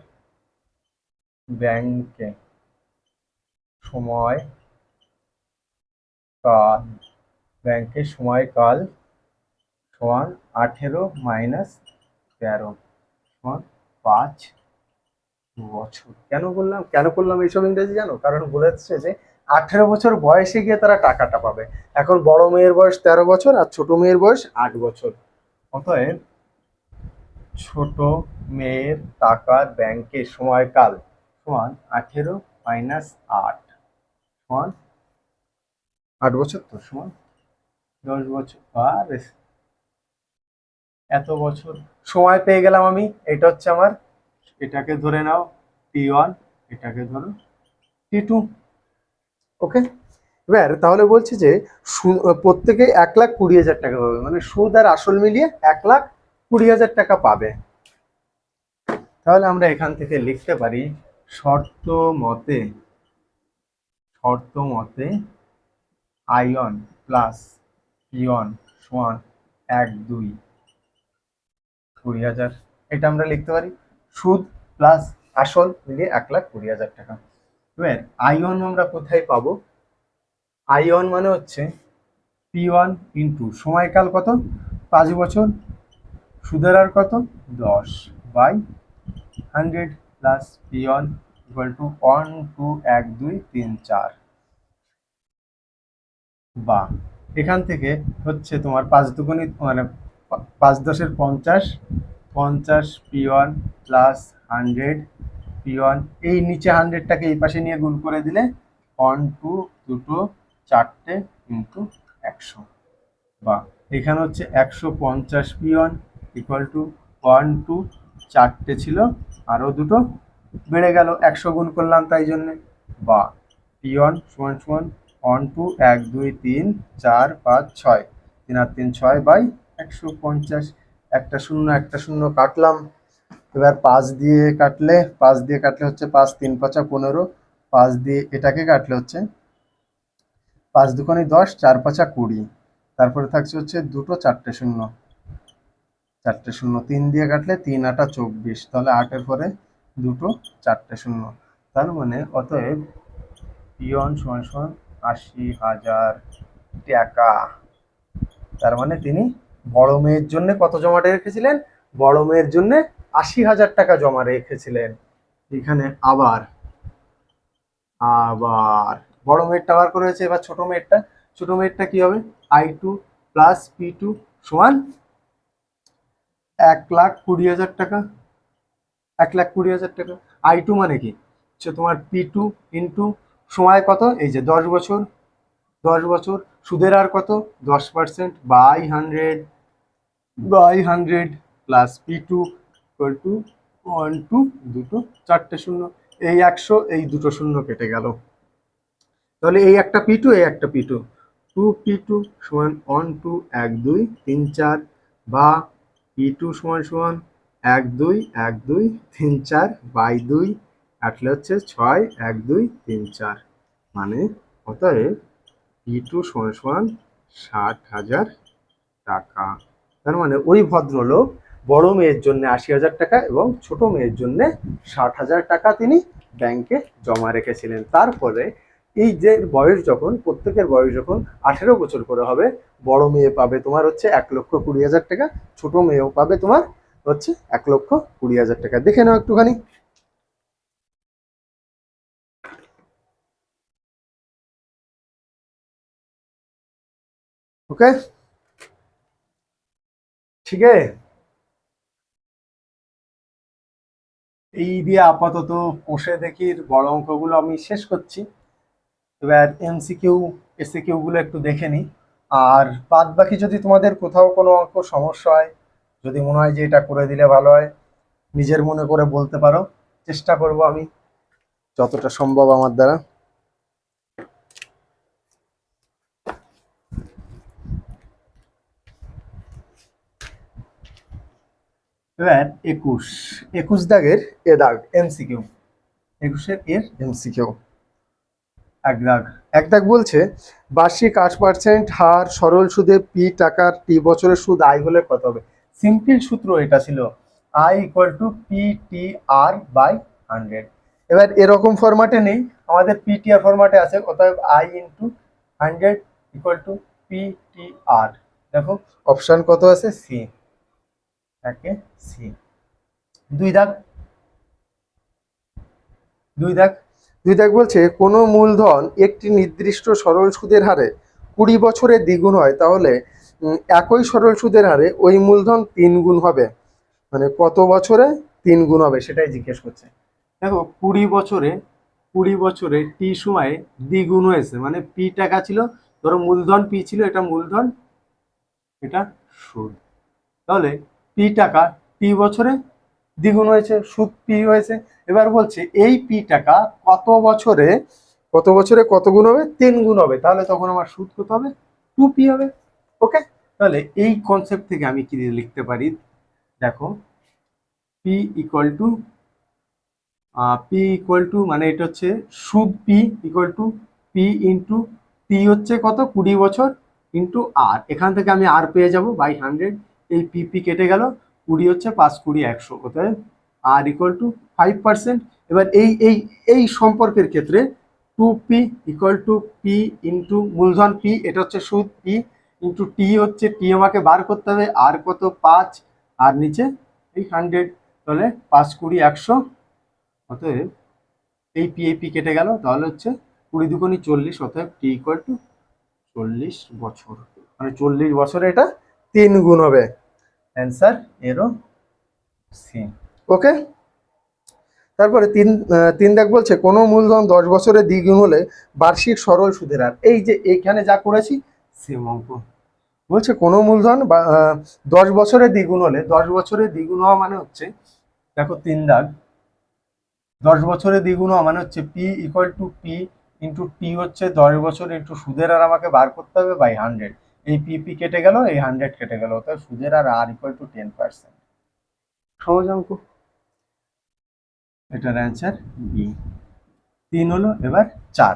ব্যাংকে সময়কাল সমান 18 - 13 সমান 5 বছর। কেন করলাম এইসব ইংরেজি জানো? কারণ বলেছে যে 18 বছর বয়সে গিয়ে তারা টাকাটা পাবে। এখন বড় মেয়ের বয়স 13 বছর আর ছোট মেয়ের বয়স 8 বছর। অতএব ছোট মেয়ের টাকার ব্যাংকে সময়কাল সমান 18 - 8 সমান 8 বছর, তো সমান 10 বছর। আর এত বছর সময় পেয়ে গেলাম আমি। এটা হচ্ছে আমার, এটাকে ধরে নাও T1, এটাকে ধরো T2। ওকে, এবার তাহলে বলছি যে প্রত্যেকে 1,20,000 টাকা পাবে, মানে সুদ আর আসল মিলিয়ে 1,20,000 টাকা পাবে। তাহলে আমরা এখান থেকে লিখতে পারি শর্ত মতে আয়ন প্লাস পিয়ন সমান 1 2 20,000। এটা আমরা লিখতে পারি সুদ প্লাস আসল মিলিয়ে 1,20,000 টাকা। এবার আয়ন আমরা কোথায় পাবো? আয়ন মানে হচ্ছে P1 ইন্টু সময়কাল কত 5 বছর, সুদের হার কত 10/100 প্লাস P1 ইকুয়াল টু 1 2 1 2 3 4, বা এখান থেকে হচ্ছে তোমার 5 দুগুণে মানে 5 10 50, 50 P1 প্লাস 100 P1, এই নিচে 100টাকে এই পাশে নিয়ে গুণ করে দিলে 1 2 দুটো 4টে ইন্টু 100, বা এখানে হচ্ছে 150 P1 ইকুয়াল টু 1 2 4টে ছিল আরও দুটো বেড়ে গেল, 100 গুণ করলাম তাই জন্যে, বা T1 সমান সমান 1 2 1 2 3 4 5 6, 3 আর 3 6 বাই 150, একটা শূন্য কাটলাম। এবার 5 দিয়ে কাটলে হচ্ছে 5 3 5 15, 5 দিয়ে এটাকে কাটলে হচ্ছে 5 দুগুণে 10, 4 5 20, তারপরে থাকছে হচ্ছে দুটো চারটে শূন্য, 3 দিয়ে কাটলে 3 8 24, তাহলে 8-এর পরে দুটো চারটে শূন্য, তার মানে অতএব P1 সমান সমান 80,000 টাকা। তার মানে তিনি বড় মেয়ের জন্য কত জমা রেখেছিলেন? বড় মেয়ের জন্য 80,000 টাকা জমা রেখেছিলেন। এখানে আবার বড় মেয়েরটা বার করে হয়েছে। এবার ছোট মেয়েরটা কি হবে? I2 প্লাস P2 সমান 1,20,000 টাকা। 1,20,000 টাকা। I2 মানে কি হচ্ছে তোমার P2 ইন্টু সময় কত, এই যে 10 বছর, 10 বছর, সুদের হার কত 10% by 100 plus P2 equal to 1 2 দুটো চারটে শূন্য, এই 100 এই দুটো শূন্য কেটে গেল, তাহলে এই একটা P2 এই একটা P2, 2P2 সমান 1 2 1 2 3 4 বা P2 সমান সমান 1 2 1 2 3 4 বাই 2 কাটলে হচ্ছে 6 1 2 3 4, মানে অতএব P2 সমান সমান 60,000 টাকা। তার মানে ওই ভদ্রলোক বড় মেয়ের জন্য 80,000 টাকা এবং ছোট মেয়ের জন্য 60,000 টাকা তিনি ব্যাংকে জমা রেখেছিলেন। তারপরে এই যে বয়স যখন প্রত্যেকের বয়স যখন 18 বছর করে হবে, বড় মেয়ে পাবে তোমার হচ্ছে 1,20,000 টাকা, ছোট মেয়েও পাবে তোমার হচ্ছে 1,20,000 টাকা। দেখে নাও একটুখানি। ওকে, ঠিক আছে। এই দিয়ে আপাতত কষে দেখির বড় অঙ্কগুলো আমি শেষ করছি। এবার MCQ SCQ গুলো একটু দেখে নিই। আর বাদ বাকি যদি তোমাদের কোথাও কোনো অঙ্ক সমস্যা হয়, যদি মনে হয় যে এটা করে দিলে ভালো হয়, নিজের মনে করে বলতে পারো, চেষ্টা করব আমি যতটা সম্ভব আমার দ্বারা। এবার 21 দাগের এ দাগ MCQ, 21-এর এর MCQ। এক দাগ বলছে বার্ষিক 8% হার সরল সুদে P টাকার T বছরের সুদ I হলে কত হবে? সিম্পল সূত্র এটা ছিল, I equal to PTR by 100। এবার এরকম ফরম্যাটে নেই, আমাদের PTR ফরম্যাটে আছে, অতএব I into 100 equal to PTR। দেখো অপশন কত আছে? সি, একে সি। দুই দাগ বলছে কোনো মূলধন একটি নির্দিষ্ট সরল সুদের হারে 20 বছরে দ্বিগুণ হয়, তাহলে একই সরল সুদের হারে ওই মূলধন 3 গুণ হবে, মানে কত বছরে 3 গুণ হবে সেটাই জিজ্ঞেস করছে। দেখো 20 বছরে টি সময়ে দ্বিগুণ হয়েছে, মানে পি টাকা ছিল, ধরো মূলধন পি ছিল, এটা মূলধন এটা সুদ, তাহলে পি টাকা টি বছরে দ্বিগুণ হয়েছে, সুদ পি হয়েছে। এবার বলছে এই পি টাকা কত বছরে কত গুণ হবে? 3 গুণ হবে, তাহলে তখন আমার সুদ কত হবে? 2P হবে। ওকে, তাহলে এই কনসেপ্ট থেকে আমি কি লিখতে পারি? দেখো P ইকুয়াল টু মানে এটা হচ্ছে সুদ P equal to P into T হচ্ছে কত? 20 বছর ইন্টু আর, এখান থেকে আমি আর পেয়ে যাব বাই 100, এই পি কেটে গেল, 20 হচ্ছে 5 20 100, অতএব আর ইকুয়াল টু 5%। এবার এই সম্পর্কের ক্ষেত্রে 2P equal to P into মূলধন P, এটা হচ্ছে সুদ P ইন্টু টি হচ্ছে টি আমাকে বার করতে হবে, আর কত 5 আর নিচে এই 100, তাহলে 5 20 100, অতএব এই পি কেটে গেল, তাহলে হচ্ছে 20 দুগুণে 40, অতএব টি ইকুয়াল টু 40 বছর, মানে 40 বছরে এটা 3 গুণ হবে। অ্যান্সার এরও সি। ওকে, তারপরে তিন দাগ বলছে কোনো মূলধন 10 বছরে দ্বিগুণ হলে বার্ষিক সরল সুদের হার, এই যে এইখানে যা করেছি সেম অঙ্ক। বলছে কোনো মূলধন 10 বছরে দ্বিগুণ হলে, 10 বছরে দ্বিগুণ হওয়া মানে হচ্ছে, দেখো 3 দাগ 10 বছরে দ্বিগুণ মানে হচ্ছে P equal to P into T হচ্ছে 10 বছর ইন্টু সুদের হার আমাকে বার করতে হবে বাই 100। এই পি পি কেটে গেল, এই 100 কেটে গেল, অর্থাৎ সুদের হার আর ইকুয়াল টু 10%। সহজ অঙ্ক। এটার অ্যান্সার বি। 3 হলো, এবার 4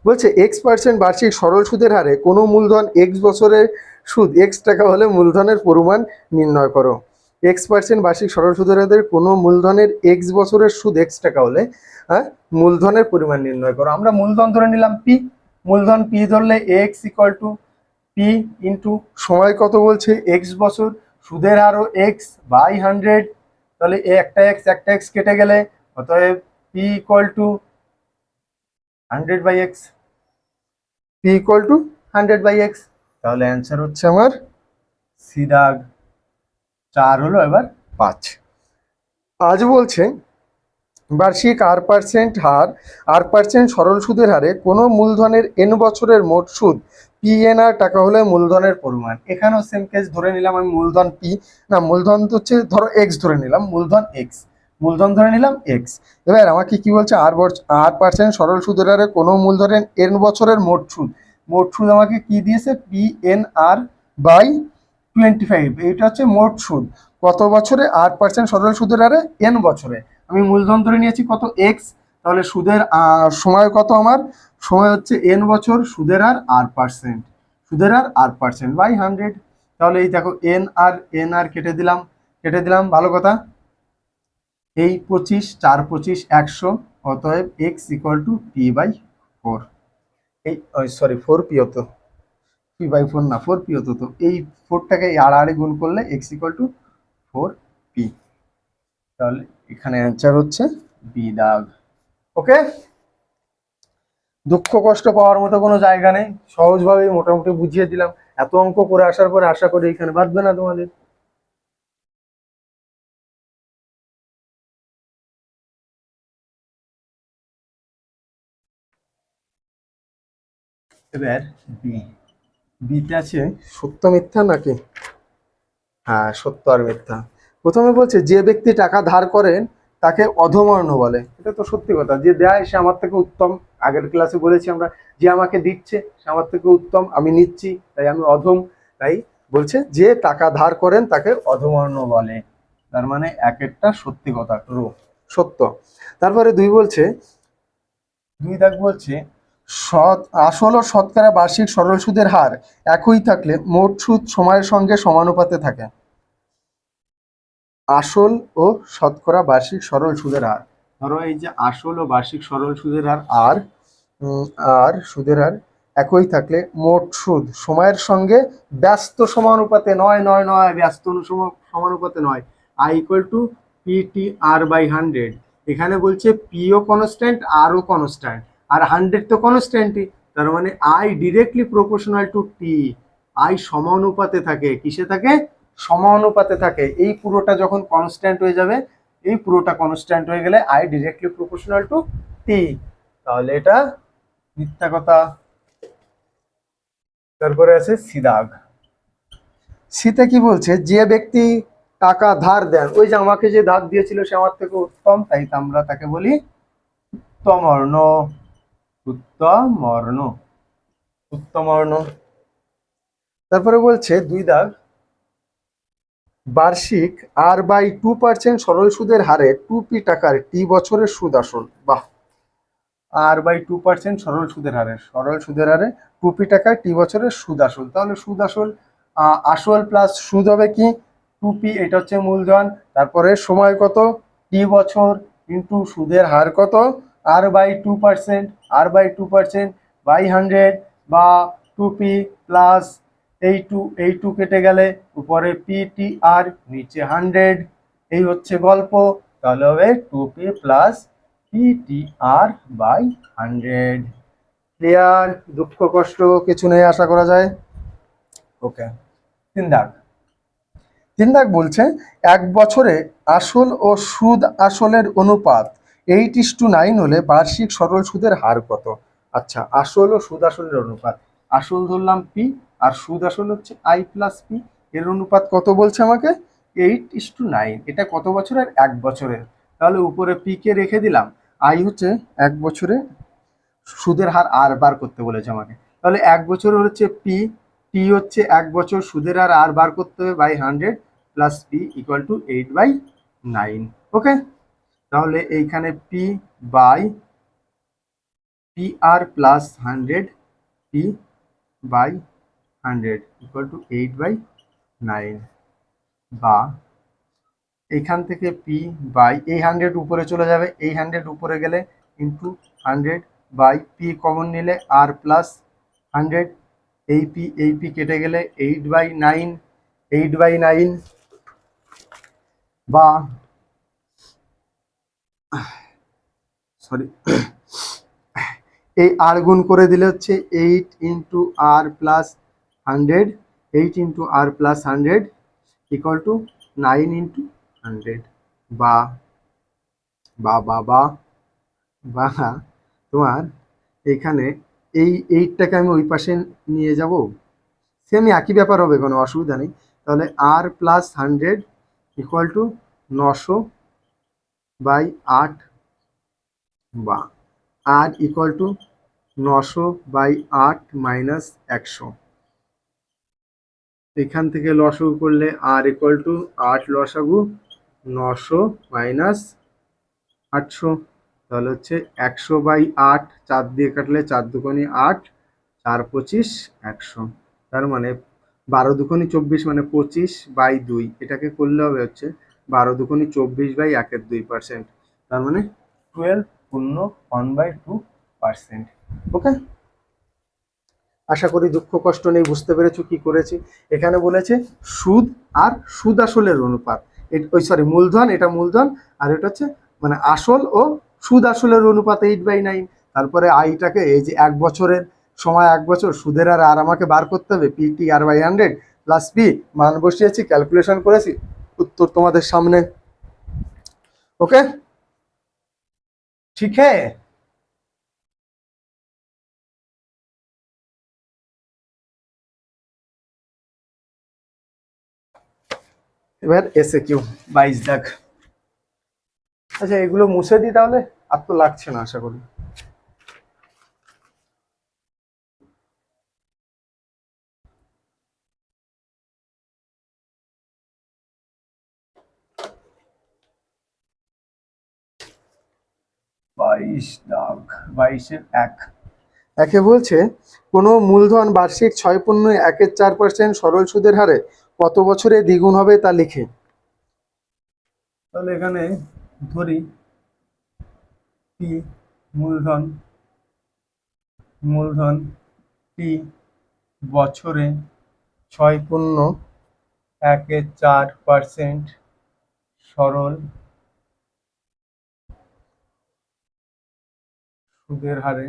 বলছে x% বার্ষিক সরল সুদের হারে কোনো মূলধন x বছরের সুদ x টাকা হলে মূলধনের পরিমাণ নির্ণয় করো। x% বার্ষিক সরল সুদের হারে কোনো মূলধনের x বছরের সুদ x টাকা হলে মূলধনের পরিমাণ নির্ণয় করো। আমরা মূলধন ধরে নিলাম পি, মূলধন পি ধরলে x equal to P into সময় কত বলছে x বছর, সুদের হারও x বাই 100, তাহলে একটা x কেটে গেলে অতএব P equal two 100/x, p equal two 100/x। তাহলে অ্যান্সার হচ্ছে আমার সি দাগ। 4 হলো, এবার 5। আজ বলছে বার্ষিক আর% সরল সুদের হারে কোনো মূলধনের n বছরের মোট সুদ PNR টাকা হলে মূলধনের পরিমাণ। এখানেও সেম কেস ধরে নিলাম আমি মূলধন পি, না মূলধন তো হচ্ছে ধরো এক্স ধরে নিলাম, মূলধন ধরে নিলাম এক্স। এবার আমাকে কি বলছে আর% সরল সুদের হারে কোনো মূলধনের n বছরের মোট সুদ আমাকে কি দিয়েছে PNR বাই 25, এইটা হচ্ছে মোট সুদ কত বছরে, 8% সরল সুদের হারে n বছরে। আমি মূলধন ধরে নিয়েছি কত এক্স, তাহলে সুদের সময় কত, আমার সময় হচ্ছে n বছর, সুদের হার আর% বাই 100। তাহলে এই দেখো এন আর কেটে দিলাম ভালো কথা, এই 25 4 25 100, অতএব এক্স ইকুয়াল টু p/4। এই সরি 4p হতো, p/4 না 4p হতো, তো এই 4টাকে আড়াআড়ি গুণ করলে এক্স ইকুয়াল টু 4p। তাহলে এখানে অ্যান্সার হচ্ছে বি দাগ। ওকে, দুঃখ কষ্ট পাওয়ার মতো কোনো জায়গা নেই, সহজভাবে মোটামুটি বুঝিয়ে দিলাম। এত অঙ্ক করে আসার পরে আশা করি এখানে বাঁধবে না তোমাদের। এবার বিতে আছে সত্য মিথ্যা নাকি, হ্যাঁ সত্য আর মিথ্যা। প্রথমে বলছে যে ব্যক্তি টাকা ধার করেন তাকে অধমর্ণ বলে। এটা তো সত্যি কথা, যে দেয় সে আমার থেকে উত্তম। আগের ক্লাসে বলেছি আমরা, যে আমাকে দিচ্ছে সে আমার থেকে উত্তম, আমি নিচ্ছি তাই আমি অধম। তাই বলছে যে টাকা ধার করেন তাকে অধমর্ণ বলে, তার মানে এক একটা সত্যি কথা, ট্রু, সত্য। তারপরে 2 বলছে, 2 দাগ বলছে আসল ও শতকরা বার্ষিক সরল সুদের হার একই থাকলে মোট সুদ সময়ের সঙ্গে সমানুপাতে থাকে। আসল ও শতকরা বার্ষিক সরল সুদের হার, ধরো এই যে আসল ও বার্ষিক সরল সুদের হার আর সুদের হার একই থাকলে মোট সুদ সময়ের সঙ্গে ব্যস্ত সমানুপাতে নয় ব্যস্ত সমানুপাতে নয়, আই ইকুয়াল টু PTR/100। এখানে বলছে পিও কনস্ট্যান্ট আরও কনস্ট্যান্ট, আর 100 তো কনস্ট্যান্টই, তার মানে I directly proportional to T. I সমানুপাতে থাকে, কিসে থাকে, সমানুপাতে থাকে। এই পুরোটা যখন কনস্ট্যান্ট হয়ে যাবে, এই পুরোটা কনস্ট্যান্ট হয়ে গেলে আই ডিরেক্টলি প্রপোর্শনাল টু টি, তাহলে এটা মিথ্যা কথা। তারপরে আছে সিদাগ। শীতে কি বলছে, যে ব্যক্তি টাকা ধার দেন, ওই যে আমাকে যে ধার দিয়েছিল সে আমার থেকে উত্তম, তাই আমরা তাকে বলি উত্তমর্ণ, উত্তমর্ণ, উত্তমর্ণ। তারপরে বলছে 2 দাগ, বার্ষিক R/2% সরল সুদের হারে 2p টাকার টি বছরের সুদ আসল। বাহ, R/2% সরল সুদের হারে 2p টাকার টি বছরের সুদ আসল। তাহলে সুদ আসল, আসল প্লাস সুদ হবে কি 2p, এটা হচ্ছে মূলধন, তারপরে সময় কত টি বছর ইন্টু সুদের হার কত R/2% বাই 100, বা 2p প্লাস এই টু কেটে গেলে উপরে PTR নিচে 100, এই হচ্ছে গল্প। তাহলে হবে 2p প্লাস PTR/100। ক্লিয়ার, দুঃখ কষ্ট কিছু নেই আশা করা যায়। ওকে, 3 দাগ বলছে 1 বছরে আসল ও সুদ আসলের অনুপাত 8:9 হলে বার্ষিক সরল সুদের হার কত। আচ্ছা, আসল ও সুদ আসলের অনুপাত, আসল ধরলাম পি আর সুদ আসল হচ্ছে আই প্লাস পি, এর অনুপাত কত বলছে আমাকে 8:9। এটা কত বছরের, 1 বছরের। তাহলে উপরে পি কে রেখে দিলাম, আই হচ্ছে 1 বছরে সুদের হার আর বার করতে বলেছে আমাকে, তাহলে 1 বছর হচ্ছে পি, টি হচ্ছে 1 বছর, সুদের হার আর বার করতে হবে by 100 plus P equal to 8/9। Okay, তাহলে এইখানে P by P R plus 100, P by 100 equal to 8/9, বা এইখান থেকে পি বাই এই 100 উপরে চলে যাবে, এই 100 উপরে গেলে ইন্টু 100 বাই পি কমন নিলে আর প্লাস 100, এই পি কেটে গেলে 8/9, 8/9, বা সরি এই আর গুণ করে দিলে হচ্ছে 8 into R plus 100, 8 into R plus 100 equal to 9 into 100, বা বা বা বা বা তোমার এখানে এই 8টাকে আমি ওই পাশে নিয়ে যাব, সেম একই ব্যাপার হবে, কোনো অসুবিধা নেই। তাহলে আর প্লাস 100 ইকুয়াল টু 900/8, বা আর ইকুয়াল টু 900/8 মাইনাস 100, এখান থেকে লসাগু করলে আর ইকুয়াল টু 8 লসাগু 900 মাইনাস 800, তাহলে হচ্ছে 100/8, 4 দিয়ে কাটলে 4 দুগুণে 8, 4 25 100, তার মানে 12 দুগুণে 24 মানে 25/2, এটাকে করলে হবে হচ্ছে 12 দুগুণে 24/1/2%, তার মানে 12 পূর্ণ 1/2%। ওকে, আশা করি দুঃখ কষ্ট নেই, বুঝতে পেরেছো কি করেছি। এখানে বলেছে সুদ আর সুদ আসলের অনুপাত, ওই সরি মূলধন, এটা মূলধন, আর এটা হচ্ছে মানে আসল ও সুদ আসলের অনুপাত 8/9। তারপরে আইটাকে এই যে 1 বছরের সময় 1 বছর, সুদের আর আমাকে বার করতে হবে, PT R by 100 plus P, মান বসিয়েছি, ক্যালকুলেশন করেছি, উত্তর তোমাদের সামনে। ওকে, ঠিক है। এবার এসে কিউ 22 দাগ। আচ্ছা, এগুলো মুছে দিই তাহলে, আর তো লাগছে না আশা করি। বাইশ দাগ, 22-এর 1 একে বলছে কোনো মূলধন বার্ষিক 6.14% সরল সুদের হারে কত বছরে দ্বিগুণ হবে তা লিখে। তাহলে এখানে ধরি পি মূলধন, মূলধন পি বছরে 6.14% সরল সুদের হারে,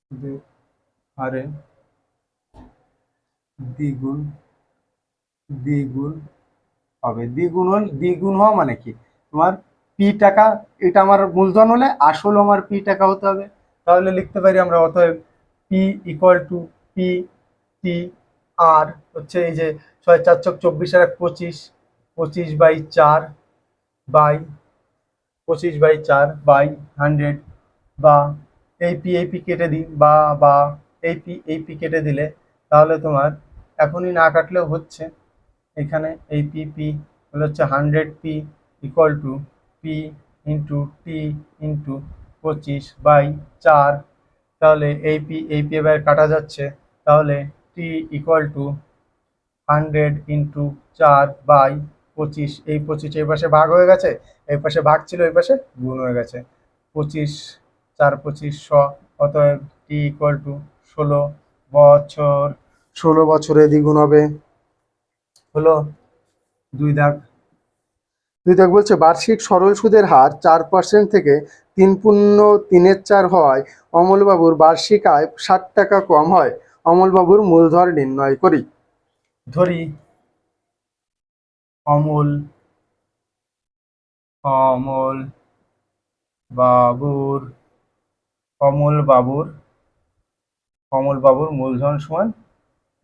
সুদের হারে দ্বিগুণ, দ্বিগুণ হবে। দ্বিগুণ হওয়া মানে কি, তোমার পি টাকা, এটা আমার মূলধন হলে আসল আমার পি টাকা হতে হবে, তাহলে লিখতে পারি আমরা অতএব P equal to P T R হচ্ছে এই যে 6×4=24, 25/4 বাই 100, বা এই পি কেটে দিই, বা এই পি কেটে দিলে, তাহলে তোমার এখনই না কাটলেও হচ্ছে, এখানে এই পি হলো হচ্ছে 100p equal to P into T into 25/4, তাহলে এই পি এবার কাটা যাচ্ছে, তাহলে টি ইকুয়াল টু 100 ইন্টু 4/25, এই 25 এই পাশে ভাগ হয়ে গেছে, এই পাশে ভাগ ছিল, এই পাশে গুণ হয়ে গেছে, 25 4 25 অতএব টি ইকুয়াল টু 16 বছর, 16 বছরে দ্বিগুণ হবে। হলো 2 দাগ। 2 দাগ বলছে বার্ষিক সরল সুদের হার 4% থেকে 3.34 হওয়ায় অমলবাবুর বার্ষিক আয় 60 টাকা কম হয়, অমলবাবুর মূলধন নির্ণয় করি। ধরি অমল, অমল বাবুর, অমল বাবুর, অমল বাবুর মূলধন সমান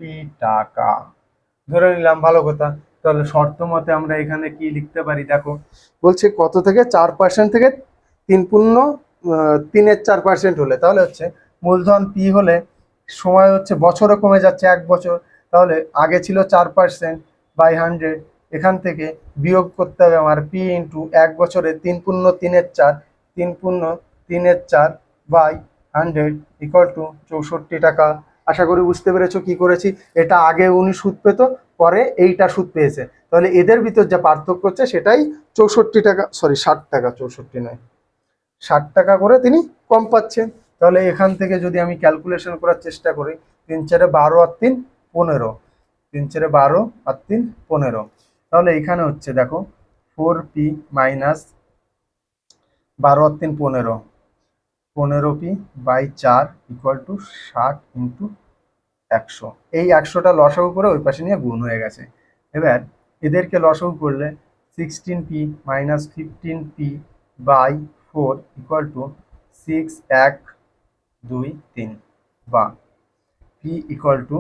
পি টাকা, ধরে নিলাম, ভালো কথা। তাহলে শর্ত মতে আমরা এখানে কি লিখতে পারি দেখো, বলছে কত থেকে 4% থেকে 3.4% হলে, তাহলে হচ্ছে মূলধন পি হলে সময় হচ্ছে বছরও কমে যাচ্ছে 1 বছর, তাহলে আগে ছিল 4% বাই 100, এখান থেকে বিয়োগ করতে হবে আমার পি ইন্টু 1 বছরে 3×3=4, 3×3=4 বাই 100 ইকুয়াল টু 64 টাকা। আশা করি বুঝতে পেরেছো কি করেছি। এটা আগে উনি সুদ পেত, পরে এইটা সুদ পেয়েছে, তাহলে এদের ভিতর যা পার্থক্য হচ্ছে সেটাই 64 টাকা, সরি 60 টাকা, 64 নয় 60 টাকা করে তিনি কম পাচ্ছেন। তাহলে এখান থেকে যদি আমি ক্যালকুলেশন করার চেষ্টা করি, 3×4=12 আর 3 15, 3×4=12 আর 3 15, তাহলে এখানে হচ্ছে দেখো 4p মাইনাস 12 আর 3 15, 15p by 4 equal to 60 into 100। এই 100টা লসাগু করে ওই পাশে নিয়ে গুণ হয়ে গেছে। এবার এদেরকে লসাগু করলে 16p minus 15p by 4 equal two 6 1 2 3, বা p ইকুয়াল টু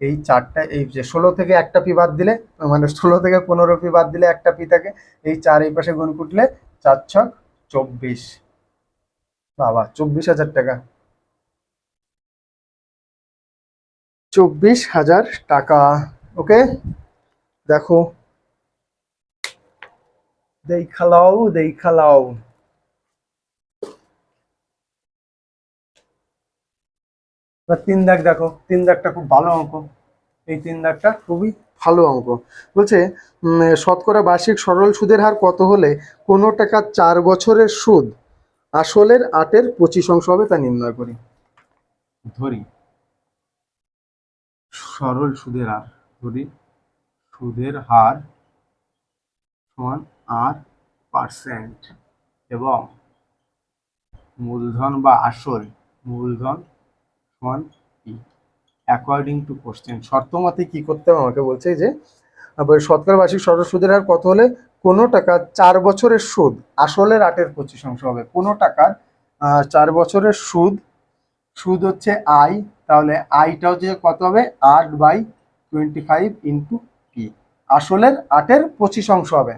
এই চারটা, এই যে 16 থেকে একটা পি বাদ দিলে, মানে 16 থেকে 15p বাদ দিলে একটা পি থাকে, এই 4 এই পাশে গুণ করলে 4 ছক 24, বাবা 24,000 টাকা, 24,000 টাকা। ওকে, দেখো দেখালাও। এবার 3 দাগ দেখো, 3 দাগটা খুব ভালো অঙ্ক, এই 3 দাগটা খুবই ভালো অঙ্ক। বলছে শতকরা বার্ষিক সরল সুদের হার কত হলে কোনো টাকা 4 বছরের সুদ আসলের 8/25 হবে তা নির্ণয় করি। ধরি সরল সুদের হার, ধরি সুদের হার সমান 8% এবং মূলধন বা আসল মূলধন সমান পি অ্যাকর্ডিং টু কোশ্চেন। শর্ত মতে কি করতে হবে আমাকে বলছে যে শতকরা বার্ষিক সরল সুদের হার কত হলে কোনো টাকা 4 বছরের সুদ আসলের 8/25 হবে। কোনো টাকার 4 বছরের সুদ হচ্ছে আই, তাহলে আইটা হচ্ছে কত হবে 8/25 ইন্টু পি, আসলের 8/25 হবে।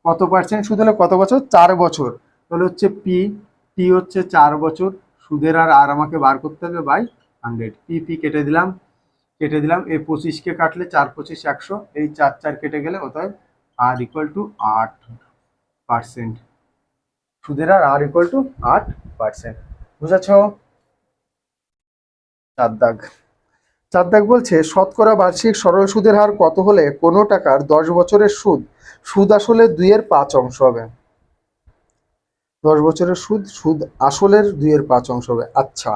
কত পার্সেন্ট সুদ হলে কত বছর, 4 বছর, তাহলে হচ্ছে পি হচ্ছে 4 বছর, সুদের আর আমাকে বার করতে হবে বাই 100, পি কেটে দিলাম, এই 25কে কাটলে 4×25 100, এই 4 4 কেটে গেলে অতএব আর ইকুয়াল টু 8%, সুদের আর ইকুয়াল টু 8%। বুঝাচ্ছ? 4 দাগ বলছে শতকরা বার্ষিক সরল সুদের হার কত হলে কোনো টাকার 10 বছরের সুদ আসলে 2/5 হবে। 10 বছরের সুদ আসলের 2/5 হবে। আচ্ছা,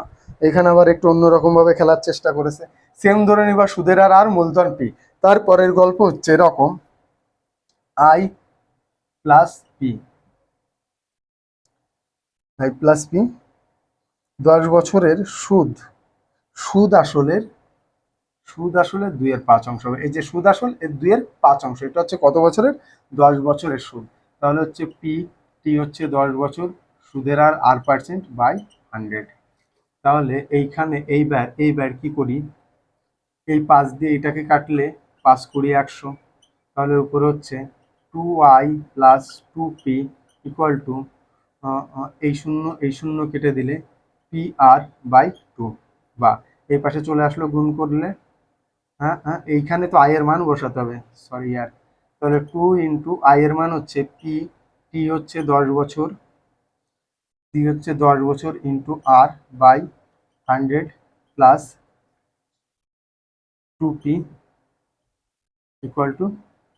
এখানে আবার একটু অন্যরকম ভাবে খেলার চেষ্টা করেছে। সেম ধরে নিবা সুদের হার আর মূলধন পি। তারপরের গল্প হচ্ছে এরকম, আই প্লাস পি 10 বছরের সুদ আসলের 2/5 হবে। এই যে সুদ আসল এর 2/5, এটা হচ্ছে কত বছরের, 10 বছরের সুদ, তাহলে হচ্ছে টি হচ্ছে 10 বছর, সুদের আর পার্সেন্ট বাই 100। তাহলে এইখানে এইবার কি করি, এই 5 দিয়ে এটাকে কাটলে 5 কুড়ি 100, তাহলে উপরে হচ্ছে 2i plus 2p equal two এই শূন্য কেটে দিলে পি আর বাই 2, বা এই পাশে চলে আসলো গুণ করলে, হ্যাঁ এইখানে তো আয়ের মান বসাতে হবে, সরি ইয়ার, তাহলে 2 ইন্টু আয়ের মান হচ্ছে টি হচ্ছে 10 বছর, into R by 100 plus 2p equal to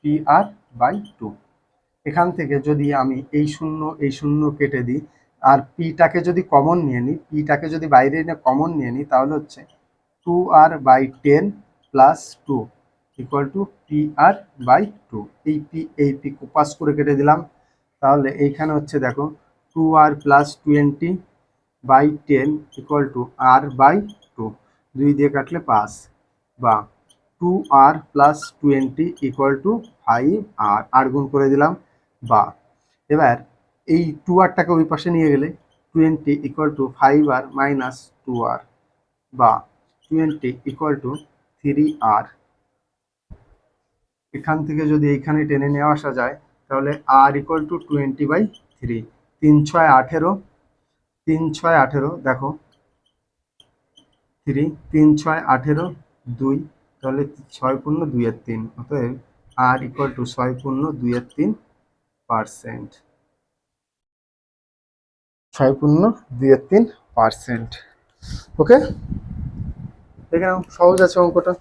P R by 2। এখান থেকে যদি আমি এই শূন্য কেটে দিই আর পিটাকে যদি কমন নিয়ে নিই, পিটাকে যদি বাইরে এনে কমন নিয়ে নিই, তাহলে হচ্ছে 2r by 10 plus 2 equal to P R by 2। এই পি পাস করে কেটে দিলাম, তাহলে এইখানে হচ্ছে দেখো 2r plus 20 by 10 equal to R by 2, 2 দিয়ে কাটলে 5, বা 2r plus 20 equal to 5r, আর গুণ করে দিলাম, বা এবার এই 2rটাকে ওই পাশে নিয়ে গেলে 20 equal to 5r minus 2r, বা 20 ইকুয়াল টু 3r এখান থেকে যদি এইখানে টেনে নিয়ে আসা যায় তাহলে আর ইকুয়াল টু 20/3। 3 6 18, 3 6 18, দেখো 3, 3 6 18, 2, তাহলে 6×2=3, অতএব আর ইকুয়াল টু 6×2=3%। 6×2=3%। ওকে, দেখে নাও, সহজ আছে অঙ্কটা।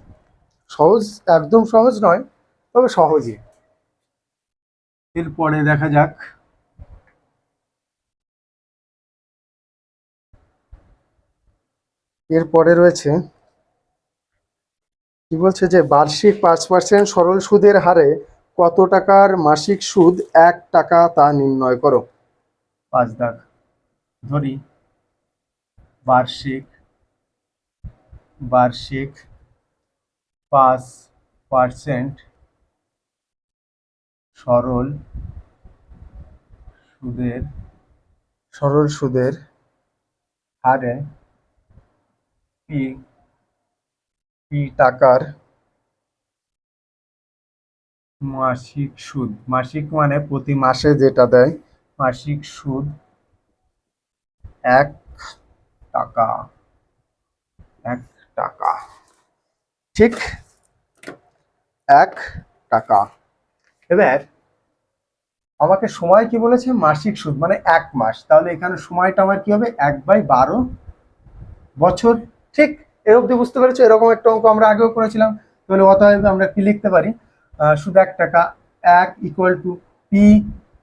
সহজ, একদম সহজ নয়, তবে সহজই। এরপরে দেখা যাক, এরপরে রয়েছে কি বলছে যে বার্ষিক 5% সরল সুদের হারে কত টাকার মাসিক সুদ 1 টাকা তা নির্ণয় করো। 5 দাগ ধরি, বার্ষিক 5% সরল সুদের হারে পি টাকার মাসিক সুদ, মাসিক মানে প্রতি মাসে যেটা দেয়, মাসিক সুদ 1 টাকা। 1 টাকা, ঠিক, 1 টাকা। এবার আমাকে সময় কি বলেছে, মাসিক সুদ মানে 1 মাস, তাহলে এখানে সময়টা আমার কি হবে, 1/12 বছর। ঠিক, এই অবধি বুঝতে পেরেছো? এরকম একটা অঙ্ক আমরা আগেও করেছিলাম। তাহলে অতএব আমরা কি লিখতে পারি, সুদ 1 টাকা, 1 ইকুয়াল টু পি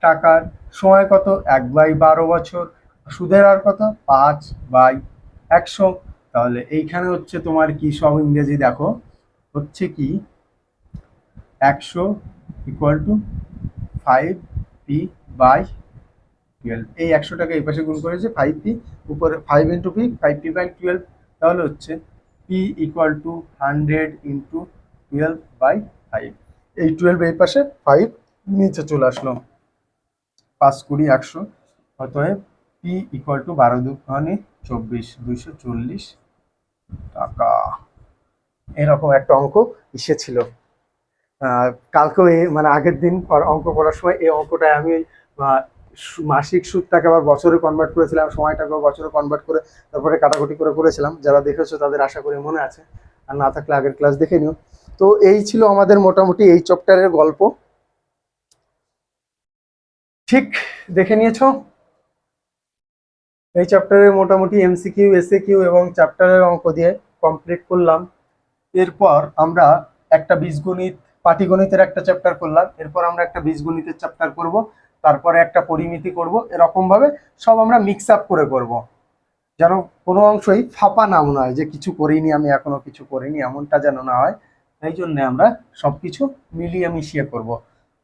টাকার সময় কত, 1/12 বছর, সুদের আর কত, 5/100। তাহলে এইখানে হচ্ছে তোমার কি, সব ইংরেজি দেখো, হচ্ছে কি 100 ইকুয়াল টু 5p/12। এই 100 টাকা এই পাশে গুণ করেছে 5p, উপরে 5 ইন্টু p, 5p/12, তাহলে হচ্ছে p ইকুয়াল টু 100 ইন্টু 12/5। এই 12 এই পাশে, 5 নিচে চলে আসলো, 5 20 100, অতএব p ইকুয়াল টু 12 দুগুণে 24, 240 টাকা। এরকম একটা অঙ্ক এসেছিল কালকেও, মানে আগের দিন অঙ্ক করার সময় এই অঙ্কটা আমি মাসিক সুদটাকে আবার বছরে কনভার্ট করেছিলাম, সময়টাকে বছরে কনভার্ট করে তারপরে কাটাকুটি করে করেছিলাম। যারা দেখেছো তাদের আশা করি মনে আছে, আর না থাকলে আগের ক্লাস দেখে নিও। তো এই ছিল আমাদের মোটামুটি এই চ্যাপ্টারের গল্প। ঠিক, দেখে নিয়েছো এই চ্যাপ্টারের মোটামুটি এমসিকিউ, এসএকিউ এবং চ্যাপ্টারের অঙ্ক দিয়ে কমপ্লিট করলাম। এরপর আমরা একটা বীজগণিত, পাটিগণিতের একটা চ্যাপ্টার করলাম, এরপর আমরা একটা বীজগণিতের চ্যাপ্টার করব, তারপরে একটা পরিমিতি করব। এরকম ভাবে সব আমরা মিক্স আপ করে করব, যেন কোনো অংশই ফাঁপা না মনে হয় যে কিছু করিনি, আমি এখনো কিছু করিনি, এমনটা যেন না হয়। তাই জন্য আমরা সবকিছু মিলিয়ে মিশিয়ে করব।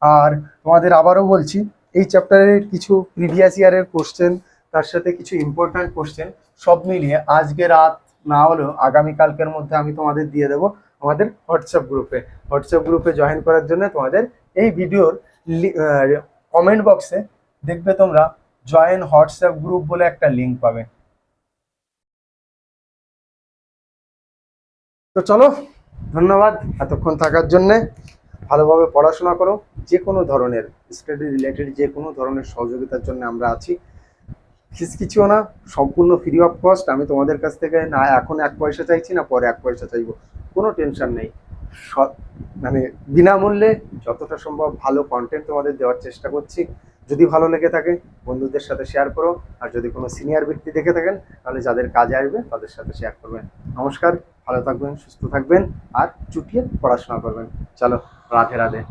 আর তোমাদের আবারও বলছি, এই চ্যাপ্টারের কিছু প্রিভিয়াস ইয়ারের কোশ্চেন, তার সাথে কিছু ইম্পর্ট্যান্ট কোশ্চেন সব মিলিয়ে আজকে রাত না হলেও আগামীকালকের মধ্যে আমি তোমাদের দিয়ে দেবো আমাদের হোয়াটসঅ্যাপ গ্রুপে। হোয়াটসঅ্যাপ গ্রুপে জয়েন করার জন্য তোমাদের এই ভিডিওর কমেন্ট বক্সে দেখবে তোমরা জয়েন হোয়াটসঅ্যাপ গ্রুপ বলে একটা লিঙ্ক পাবে। তো চলো, ধন্যবাদ এতক্ষণ থাকার জন্যে। ভালোভাবে পড়াশোনা করো, যে কোনো ধরনের স্টাডি রিলেটেড যে কোনো ধরনের সহযোগিতার জন্য আমরা আছি। ফিস কিছুও না, সম্পূর্ণ ফ্রি অফ কস্ট। আমি তোমাদের কাছ থেকে না এখন 1 পয়সা চাইছি, না পরে 1 পয়সা চাইবো, কোনো টেনশন নেই। মানে বিনামূল্যে যতটা সম্ভব ভালো কন্টেন্ট তোমাদের দেওয়ার চেষ্টা করছি। যদি ভালো লেগে থাকে বন্ধুদের সাথে শেয়ার করো, আর যদি কোনো সিনিয়র ব্যক্তি দেখে থাকেন তাহলে যাদের কাজে আসবে তাদের সাথে শেয়ার করবেন। নমস্কার, ভালো থাকবেন, সুস্থ থাকবেন, আর চুটিয়ে পড়াশোনা করবেন। চলো, রাধে রাধে।